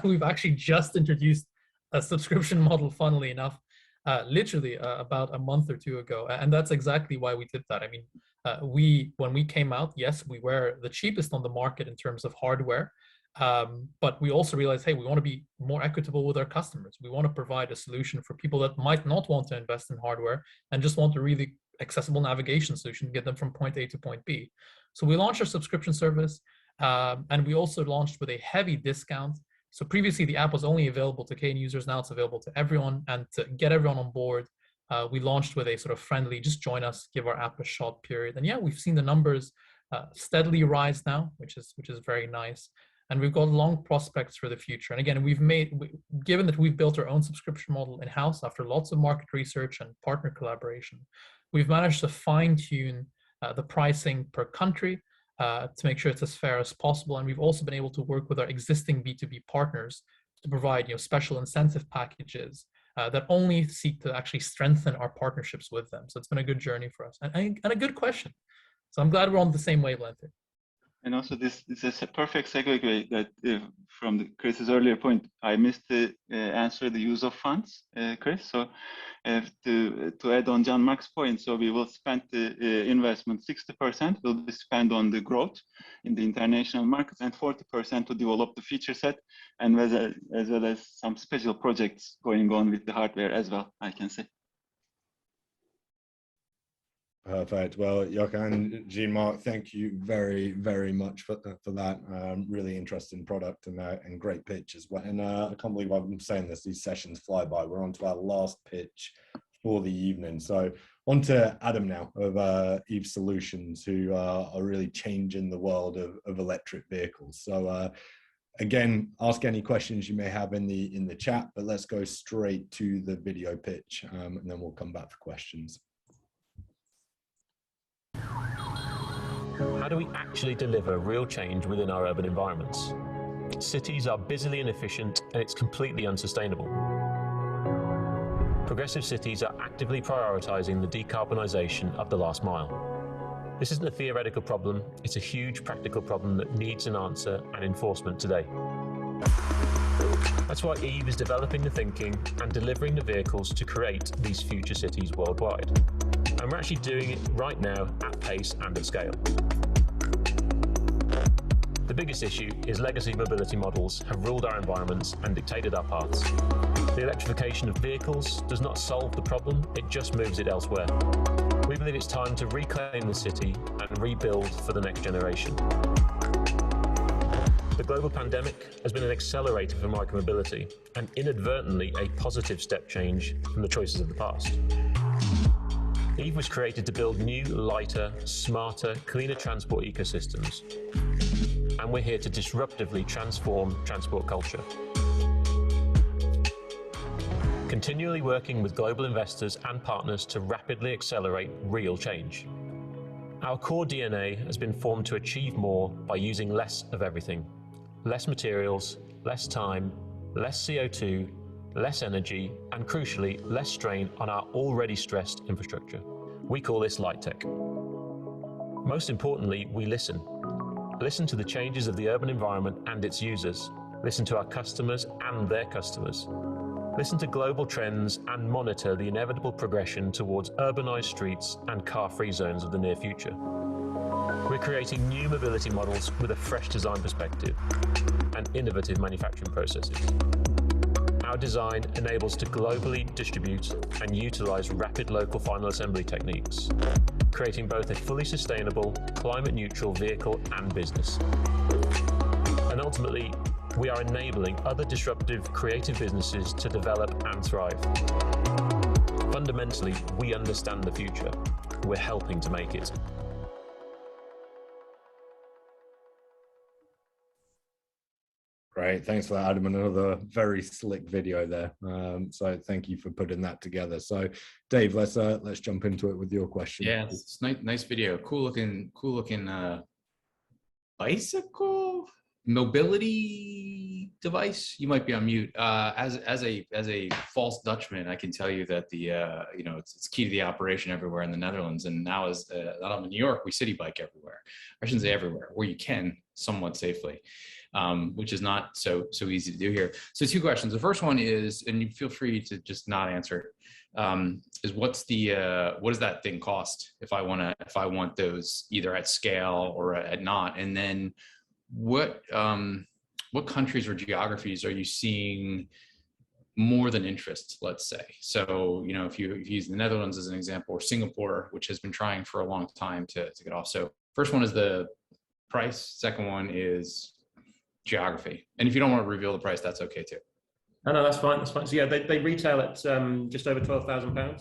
We've actually just introduced a subscription model, funnily enough, literally about a month or two ago. And that's exactly why we did that. I mean, when we came out, yes, we were the cheapest on the market in terms of hardware. But we also realized, hey, we want to be more equitable with our customers. We want to provide a solution for people that might not want to invest in hardware and just want a really accessible navigation solution to get them from point A to point B. So we launched our subscription service, and we also launched with a heavy discount. So previously the app was only available to cane users. Now it's available to everyone, and to get everyone on board, we launched with a sort of friendly, just join us, give our app a shot period. And yeah, we've seen the numbers steadily rise now, which is very nice. And we've got long prospects for the future. And again, given that we've built our own subscription model in-house after lots of market research and partner collaboration, we've managed to fine-tune the pricing per country to make sure it's as fair as possible. And we've also been able to work with our existing B2B partners to provide special incentive packages that only seek to actually strengthen our partnerships with them. So it's been a good journey for us and a good question. So I'm glad we're on the same wavelength here. And also this is a perfect segue that from Chris's earlier point, I missed to answer the use of funds, Chris. So to add on John Mark's point, so we will spend the investment 60% will be spent on the growth in the international markets and 40% to develop the feature set, and as well as some special projects going on with the hardware as well, I can say. Perfect. Well, Gökhan, Jean-Marc, thank you very, very much for that. Really interesting product and great pitch as well. And I can't believe I'm saying this, these sessions fly by. We're on to our last pitch for the evening. So on to Adam now of Eve Solutions, who are really changing the world of electric vehicles. So again, ask any questions you may have in the chat, but let's go straight to the video pitch and then we'll come back for questions. How do we actually deliver real change within our urban environments? cities are busily inefficient and it's completely unsustainable. Progressive cities are actively prioritising the decarbonisation of the last mile. This isn't a theoretical problem, it's a huge practical problem that needs an answer and enforcement today. That's why Eve is developing the thinking and delivering the vehicles to create these future cities worldwide. And we're actually doing it right now at pace and at scale. The biggest issue is legacy mobility models have ruled our environments and dictated our paths. The electrification of vehicles does not solve the problem, it just moves it elsewhere. We believe it's time to reclaim the city and rebuild for the next generation. The global pandemic has been an accelerator for micromobility and inadvertently a positive step change from the choices of the past. Eve was created to build new, lighter, smarter, cleaner transport ecosystems. And we're here to disruptively transform transport culture. Continually working with global investors and partners to rapidly accelerate real change. Our core DNA has been formed to achieve more by using less of everything. Less materials, less time, less CO2, less energy, and crucially, less strain on our already stressed infrastructure. We call this light tech. Most importantly, we listen. Listen to the changes of the urban environment and its users. Listen to our customers and their customers. Listen to global trends and monitor the inevitable progression towards urbanized streets and car-free zones of the near future. We're creating new mobility models with a fresh design perspective and innovative manufacturing processes. Our design enables to globally distribute and utilize rapid local final assembly techniques, creating both a fully sustainable, climate-neutral vehicle and business. And ultimately, we are enabling other disruptive, creative businesses to develop and thrive. Fundamentally, we understand the future. We're helping to make it. Great, thanks for that, Adam. Another very slick video there. So thank you for putting that together. So, Dave, let's jump into it with your question. Yeah, it's nice video. Cool looking bicycle mobility device. You might be on mute. As a false Dutchman, I can tell you that the it's key to the operation everywhere in the Netherlands. And now as I'm in New York, we city bike everywhere. I shouldn't say everywhere, where you can somewhat safely. Which is not so easy to do here. So 2 questions. The first one is, and you feel free to just not answer, is what does that thing cost if I want those either at scale or at not? And then what countries or geographies are you seeing more than interest, let's say? So, if you use the Netherlands as an example, or Singapore, which has been trying for a long time to get off. So first one is the price. Second one is geography. And if you don't want to reveal the price, that's okay too. No, that's fine. So yeah, they retail at just over £12,000.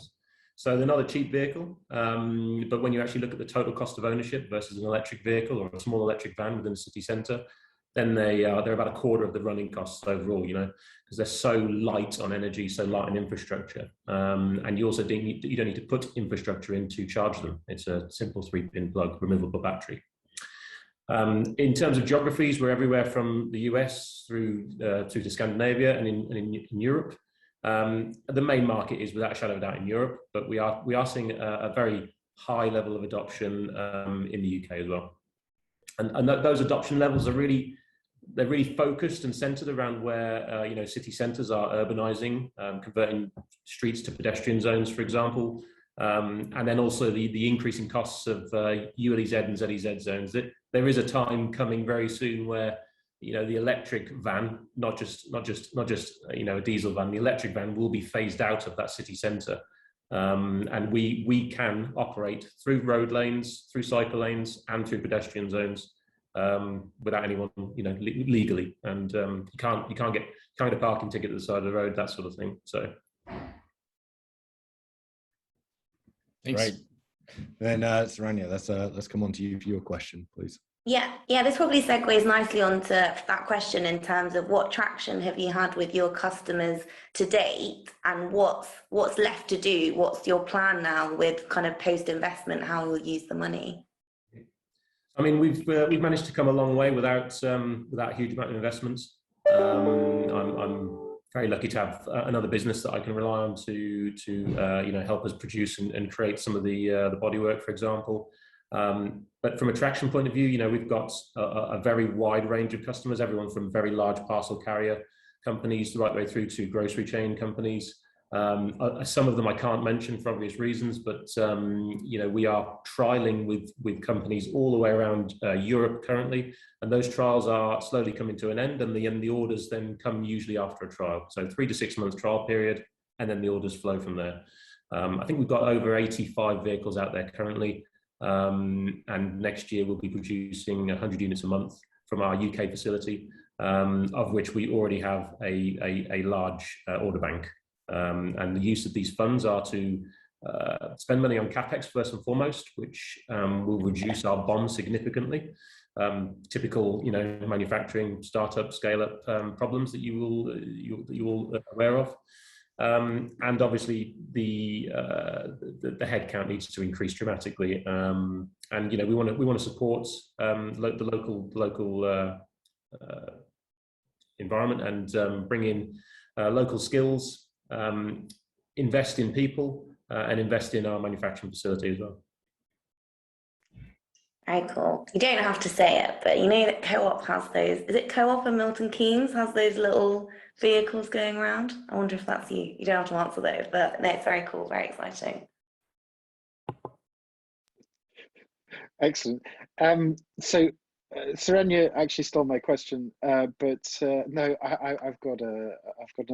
So they're not a cheap vehicle, but when you actually look at the total cost of ownership versus an electric vehicle or a small electric van within a city centre, then they're about a quarter of the running costs overall, because they're so light on energy, so light on infrastructure. And you also don't need to put infrastructure in to charge them. It's a simple 3-pin plug, removable battery. In terms of geographies, we're everywhere from the US through to Scandinavia and in Europe. The main market is without a shadow of a doubt in Europe, but we are seeing a very high level of adoption in the UK as well. And those adoption levels are really focused and centered around where city centers are urbanizing, converting streets to pedestrian zones, for example. And then also the increasing costs of ULEZ and ZEZ zones. There is a time coming very soon where the electric van, not just a diesel van, the electric van will be phased out of that city centre, and we can operate through road lanes, through cycle lanes, and through pedestrian zones without anyone legally, and you can't get a parking ticket at the side of the road, that sort of thing. So. Thanks. Great. Then Saranhyah, let's come on to you for your question, please. Yeah, this probably segues nicely onto that question in terms of what traction have you had with your customers to date, and what's left to do? What's your plan now with kind of post-investment, how you'll use the money? I mean, we've managed to come a long way without a huge amount of investments. I'm very lucky to have another business that I can rely on to help us produce and create some of the bodywork, for example. But from a traction point of view, we've got a very wide range of customers, everyone from very large parcel carrier companies right the way through to grocery chain companies. Some of them I can't mention for obvious reasons, but we are trialing with companies all the way around Europe currently, and those trials are slowly coming to an end, and the orders then come usually after a trial. So 3 to 6 months trial period, and then the orders flow from there. I think we've got over 85 vehicles out there currently, and next year we'll be producing 100 units a month from our UK facility, of which we already have a large order bank. And the use of these funds are to spend money on CapEx first and foremost, which will reduce our BOM significantly. Typical, manufacturing startup, scale-up problems that you all aware of. And obviously the headcount needs to increase dramatically. And we want to support the local environment and bring in local skills. Invest in people and invest in our manufacturing facility as well. Very cool. You don't have to say it, but you know that Co-op has those. Is it Co-op and Milton Keynes has those little vehicles going around? I wonder if that's you. You don't have to answer those, but no, it's very cool, very exciting. Excellent. So Saranhyah actually stole my question, but no, I've got another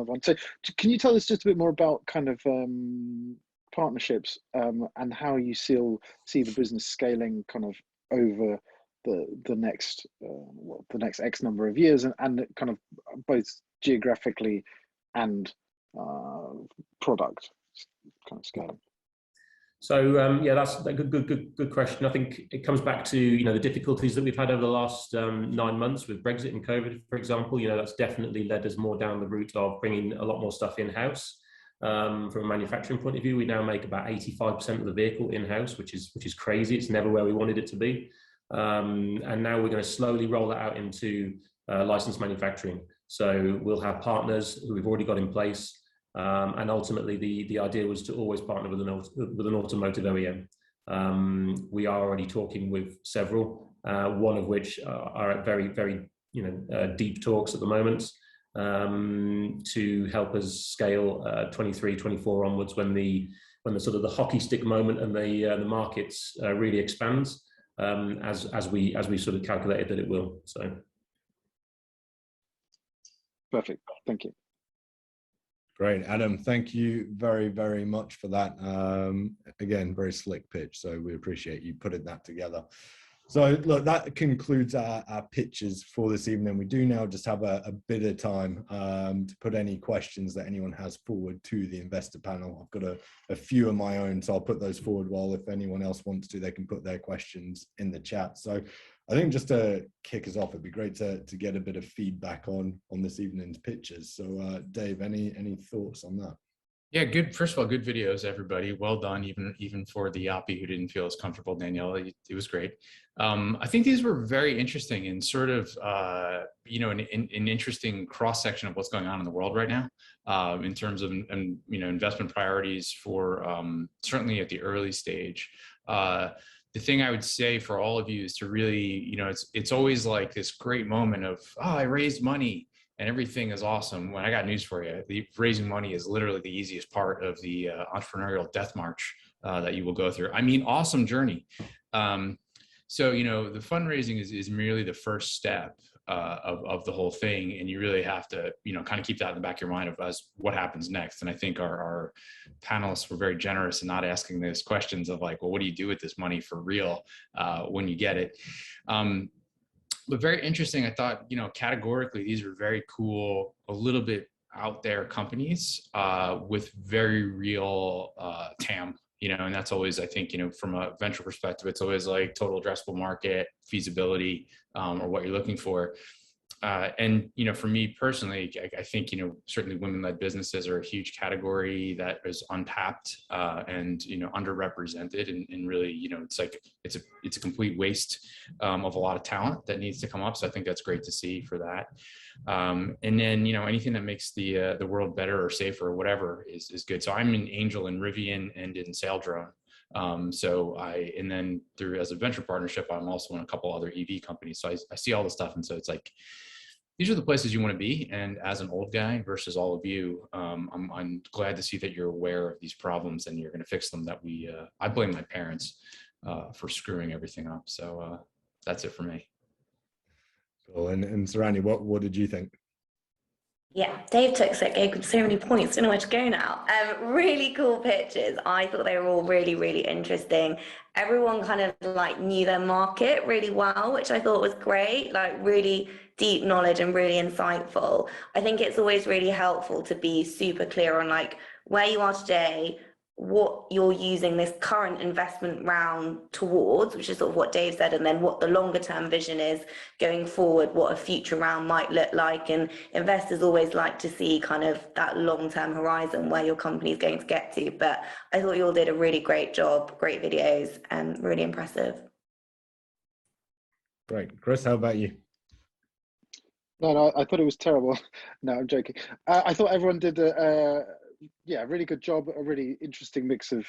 one. So can you tell us just a bit more about kind of partnerships and how you see the business scaling kind of over the next X number of years, and kind of both geographically and product kind of scaling? So yeah, that's a good question. I think it comes back to the difficulties that we've had over the last 9 months with Brexit and COVID, for example. That's definitely led us more down the route of bringing a lot more stuff in house. From a manufacturing point of view, we now make about 85% of the vehicle in house, which is crazy. It's never where we wanted it to be. And now we're going to slowly roll that out into licensed manufacturing. So we'll have partners who we've already got in place. And ultimately, the idea was to always partner with an automotive OEM. We are already talking with several, one of which are at very, very deep talks at the moment, to help us scale 23, 24 onwards when the sort of the hockey stick moment and the markets really expands, as we sort of calculated that it will. So perfect. Thank you. Great, Adam, thank you very, very much for that. Again, very slick pitch, so we appreciate you putting that together. So look, that concludes our pitches for this evening. We do now just have a bit of time to put any questions that anyone has forward to the investor panel. I've got a few of my own, so I'll put those forward, while if anyone else wants to, they can put their questions in the chat. So I think just to kick us off, it'd be great to get a bit of feedback on this evening's pitches. So Dave, any thoughts on that? Yeah, good. First of all, good videos, everybody. Well done, even for the Yoppie who didn't feel as comfortable. Daniella, it was great. I think these were very interesting and sort of, an interesting cross section of what's going on in the world right now, in terms of investment priorities for certainly at the early stage. The thing I would say for all of you is to really, it's always like this great moment of, oh, I raised money and everything is awesome. When I got news for you, the raising money is literally the easiest part of the entrepreneurial death march that you will go through. I mean, awesome journey. So, the fundraising is merely the first step of the whole thing. And you really have to, kind of keep that in the back of your mind of what happens next. And I think our panelists were very generous in not asking those questions of like, well, what do you do with this money for real when you get it? But very interesting. I thought, categorically, these are very cool, a little bit out there companies with very real TAM, and that's always, I think, from a venture perspective, it's always like total addressable market, feasibility, or what you're looking for. And, you know, for me personally, I think, you know, certainly women-led businesses are a huge category that is untapped and, you know, underrepresented, and really, you know, it's like, it's a complete waste of a lot of talent that needs to come up. So I think that's great to see for that. And then, you know, anything that makes the world better or safer or whatever is good. So I'm an angel in Rivian and in Saildrone. And then through, as a venture partnership, I'm also in a couple other EV companies. So I see all the stuff. And so it's like, these are the places you want to be. And as an old guy versus all of you, I'm glad to see that you're aware of these problems and you're going to fix them. I blame my parents for screwing everything up. So that's it for me. Cool. And Saranhyah, what did you think? Yeah, Dave took so many points. Don't know where to go now. Really cool pictures. I thought they were all really, really interesting. Everyone kind of like knew their market really well, which I thought was great. Like really deep knowledge and really insightful. I think it's always really helpful to be super clear on like where you are today, what you're using this current investment round towards, which is sort of what Dave said, and then what the longer term vision is going forward, what a future round might look like. And investors always like to see kind of that long term horizon where your company is going to get to. But I thought you all did a really great job, great videos, and really impressive. Great. Chris, how about you? No, I thought it was terrible. No, I'm joking. I thought everyone did a really good job. A really interesting mix of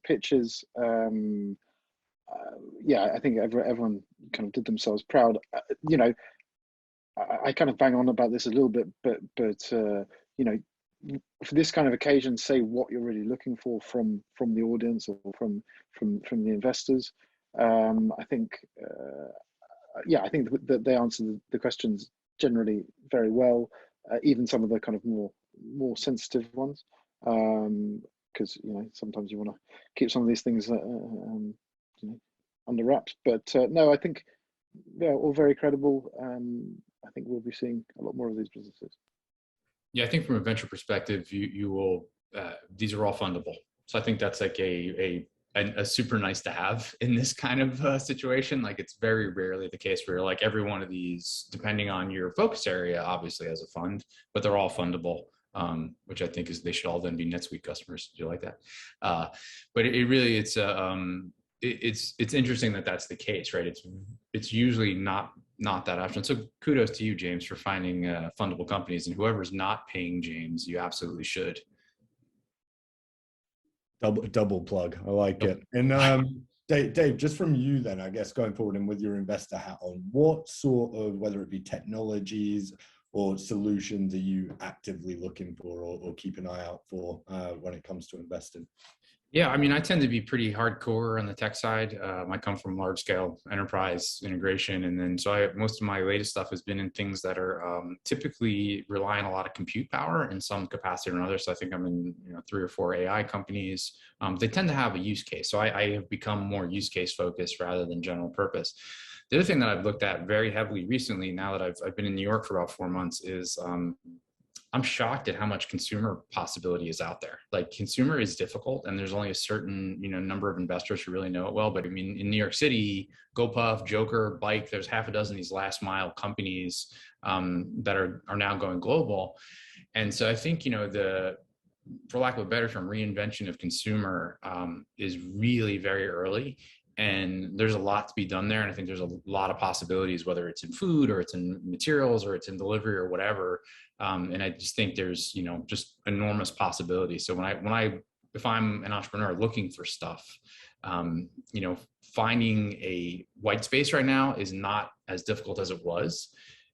pitches. I think everyone kind of did themselves proud. You know, I kind of bang on about this a little bit, but you know, for this kind of occasion, say what you're really looking for from the audience or from the investors. I think that they answered the questions generally very well, even some of the kind of more sensitive ones, because you know sometimes you want to keep some of these things you know, under wraps. But no, I think they're all very credible. I think we'll be seeing a lot more of these businesses. Yeah, I think from a venture perspective, you will. These are all fundable, so I think that's like a super nice to have in this kind of situation. Like it's very rarely the case where like every one of these, depending on your focus area, obviously has a fund, but they're all fundable, which I think is they should all then be NetSuite customers. Do you like that? But it really, it's interesting that that's the case, right? It's usually not that option. So kudos to you, James, for finding fundable companies, and whoever's not paying James, you absolutely should. Double plug. I like it. And Dave, just from you then, I guess going forward and with your investor hat on, what sort of, whether it be technologies or solutions, are you actively looking for or keep an eye out for when it comes to investing? Yeah, I mean, I tend to be pretty hardcore on the tech side. I come from large scale enterprise integration. And then most of my latest stuff has been in things that are typically rely on a lot of compute power in some capacity or another. So I think I'm in 3 or 4 AI companies. They tend to have a use case. So I have become more use case focused rather than general purpose. The other thing that I've looked at very heavily recently, now that I've been in New York for about 4 months, is I'm shocked at how much consumer possibility is out there. Like consumer is difficult, and there's only a certain number of investors who really know it well. But I mean, in New York City, GoPuff, Joker, Bike, there's half a dozen of these last mile companies that are now going global. And so I think for lack of a better term, reinvention of consumer is really very early. And there's a lot to be done there. And I think there's a lot of possibilities, whether it's in food or it's in materials or it's in delivery or whatever. And I just think there's, just enormous possibilities. So if I'm an entrepreneur looking for stuff, finding a white space right now is not as difficult as it was.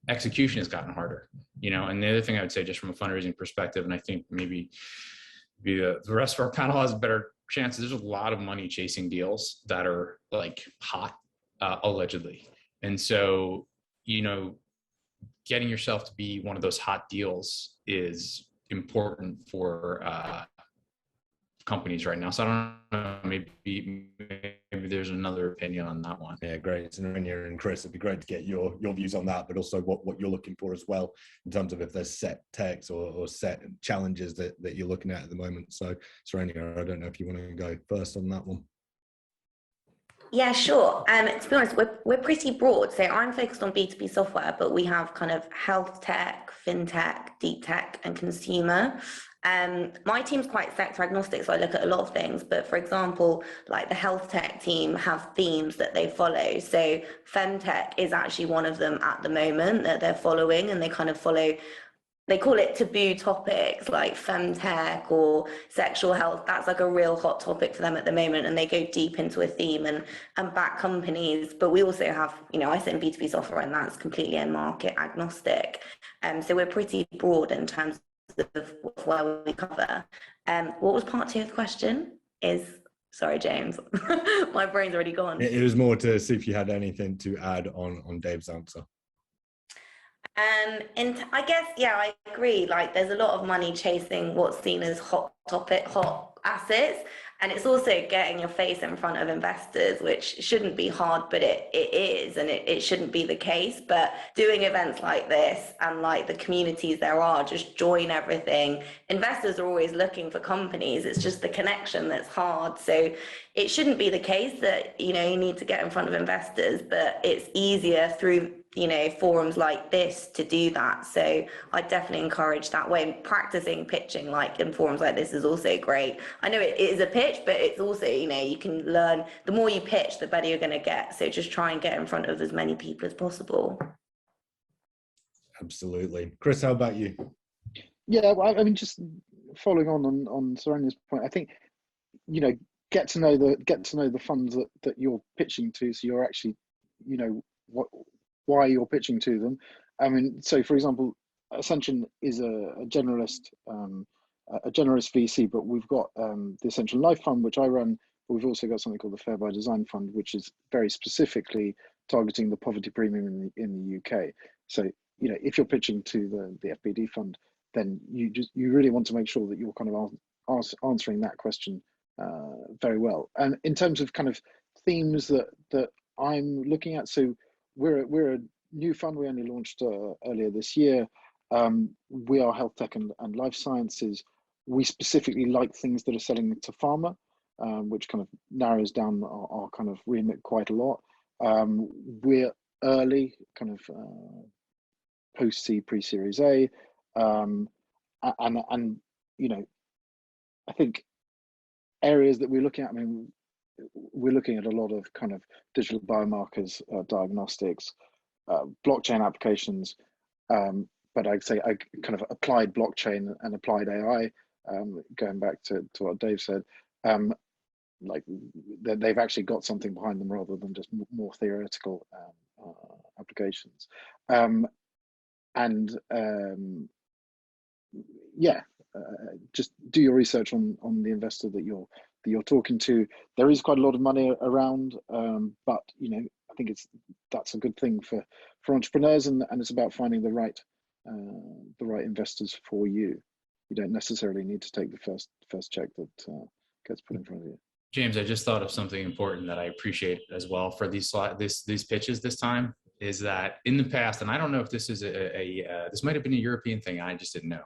Execution has gotten harder, and the other thing I would say just from a fundraising perspective, and I think maybe the rest of our panel has a better chance, there's a lot of money chasing deals that are like hot, allegedly. And so, getting yourself to be one of those hot deals is important for companies right now. So I don't know, maybe there's another opinion on that one. Yeah, great. Saranhyah and Chris, it'd be great to get your views on that, but also what you're looking for as well in terms of if there's set techs or set challenges that you're looking at the moment. So Saranhyah, I don't know if you want to go first on that one. Yeah, sure. To be honest, we're pretty broad. So I'm focused on B2B software, but we have kind of health tech, fintech, deep tech, and consumer. My team's quite sector agnostic, so I look at a lot of things. But for example, like the health tech team have themes that they follow. So femtech is actually one of them at the moment that they're following, and they kind of follow. They call it taboo topics like femtech or sexual health. That's like a real hot topic for them at the moment, and they go deep into a theme and back companies. But we also have, I sit in B2B software, and that's completely end market agnostic. So we're pretty broad in terms of where we cover. What was part 2 of the question? Sorry, James, my brain's already gone. It was more to see if you had anything to add on Dave's answer. And I guess, yeah, I agree. Like, there's a lot of money chasing what's seen as hot assets, and it's also getting your face in front of investors, which shouldn't be hard, but it is, and it shouldn't be the case. But doing events like this and like the communities there are, just join everything. Investors are always looking for companies. It's just the connection that's hard. So it shouldn't be the case that, you need to get in front of investors, but it's easier through forums like this to do that. So I definitely encourage that way. Practicing pitching like in forums like this is also great. I know it is a pitch, but it's also, you can learn. The more you pitch, the better you're going to get. So just try and get in front of as many people as possible. Absolutely. Chris, how about you? Yeah, well, I mean, just following on Saranhyah's point, I think, get to know the funds that you're pitching to, so you're actually, why you're pitching to them. I mean, so for example, Ascension is a generalist VC, but we've got the Ascension Life Fund, which I run, but we've also got something called the Fair by Design Fund, which is very specifically targeting the poverty premium in the UK. So, if you're pitching to the FBD fund, then you really want to make sure that you're kind of answering that question very well. And in terms of kind of themes that I'm looking at, so we're a new fund. We only launched earlier this year. We are health tech and life sciences. We specifically like things that are selling to pharma, which kind of narrows down our kind of remit quite a lot. We're early, kind of post-C, pre-Series A, and I think areas that we're looking at. I mean, we're looking at a lot of kind of digital biomarkers, diagnostics, blockchain applications, but I'd say I kind of applied blockchain and applied AI, going back to what Dave said, like they've actually got something behind them rather than just more theoretical applications. Just do your research on the investor that you're talking to. There is quite a lot of money around, but I think that's a good thing for entrepreneurs, and it's about finding the right investors for you. You don't necessarily need to take the first check that gets put in front of you. James, I just thought of something important that I appreciate as well for these pitches this time, is that in the past, and I don't know if this is this might have been a European thing, I just didn't know,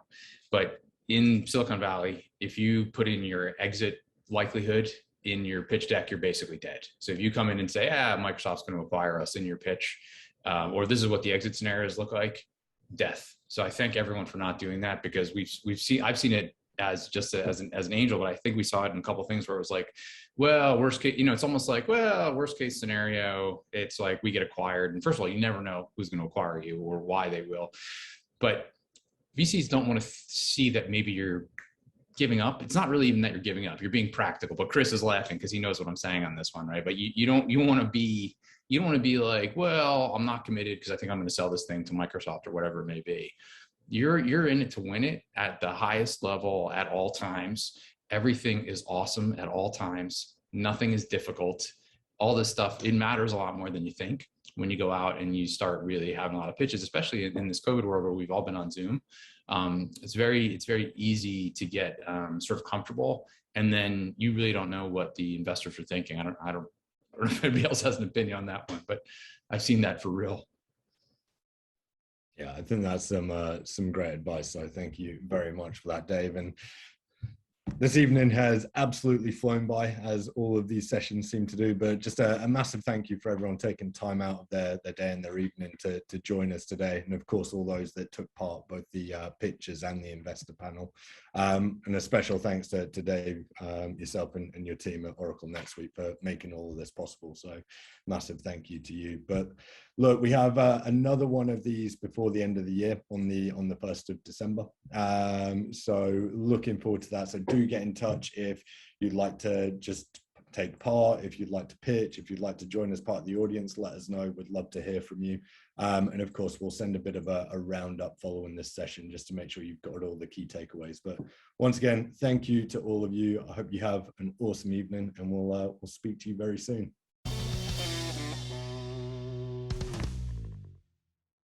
but in Silicon Valley, if you put in your exit likelihood in your pitch deck, you're basically dead. So if you come in and say, Microsoft's going to acquire us in your pitch, or this is what the exit scenarios look like, death. So I thank everyone for not doing that, because I've seen it as just as an angel, but I think we saw it in a couple of things where it was like, well, worst case, it's almost like, well, worst case scenario, it's like we get acquired. And first of all, you never know who's going to acquire you or why they will. But VCs don't want to see that maybe you're giving up. It's not really even that you're giving up. You're being practical. But Chris is laughing because he knows what I'm saying on this one, right? But you don't want to be like, well, I'm not committed because I think I'm going to sell this thing to Microsoft or whatever it may be. You're in it to win it at the highest level at all times. Everything is awesome at all times. Nothing is difficult. All this stuff, it matters a lot more than you think when you go out and you start really having a lot of pitches, especially in this COVID world where we've all been on Zoom. It's very easy to get sort of comfortable, and then you really don't know what the investors are thinking. I don't know if anybody else has an opinion on that one, but I've seen that for real. Yeah, I think that's some great advice. So thank you very much for that, Dave. And This evening has absolutely flown by, as all of these sessions seem to do, but just a massive thank you for everyone taking time out of their day and their evening to join us today. And of course, all those that took part, both the pitchers and the investor panel. And a special thanks to Dave, yourself and your team at Oracle NetSuite for making all of this possible. So massive thank you to you. But look, we have another one of these before the end of the year on the 1st of December. So looking forward to that. So do get in touch if you'd like to just take part, if you'd like to pitch, if you'd like to join as part of the audience, let us know. We'd love to hear from you. And of course, we'll send a bit of a roundup following this session just to make sure you've got all the key takeaways. But once again, thank you to all of you. I hope you have an awesome evening, and we'll speak to you very soon.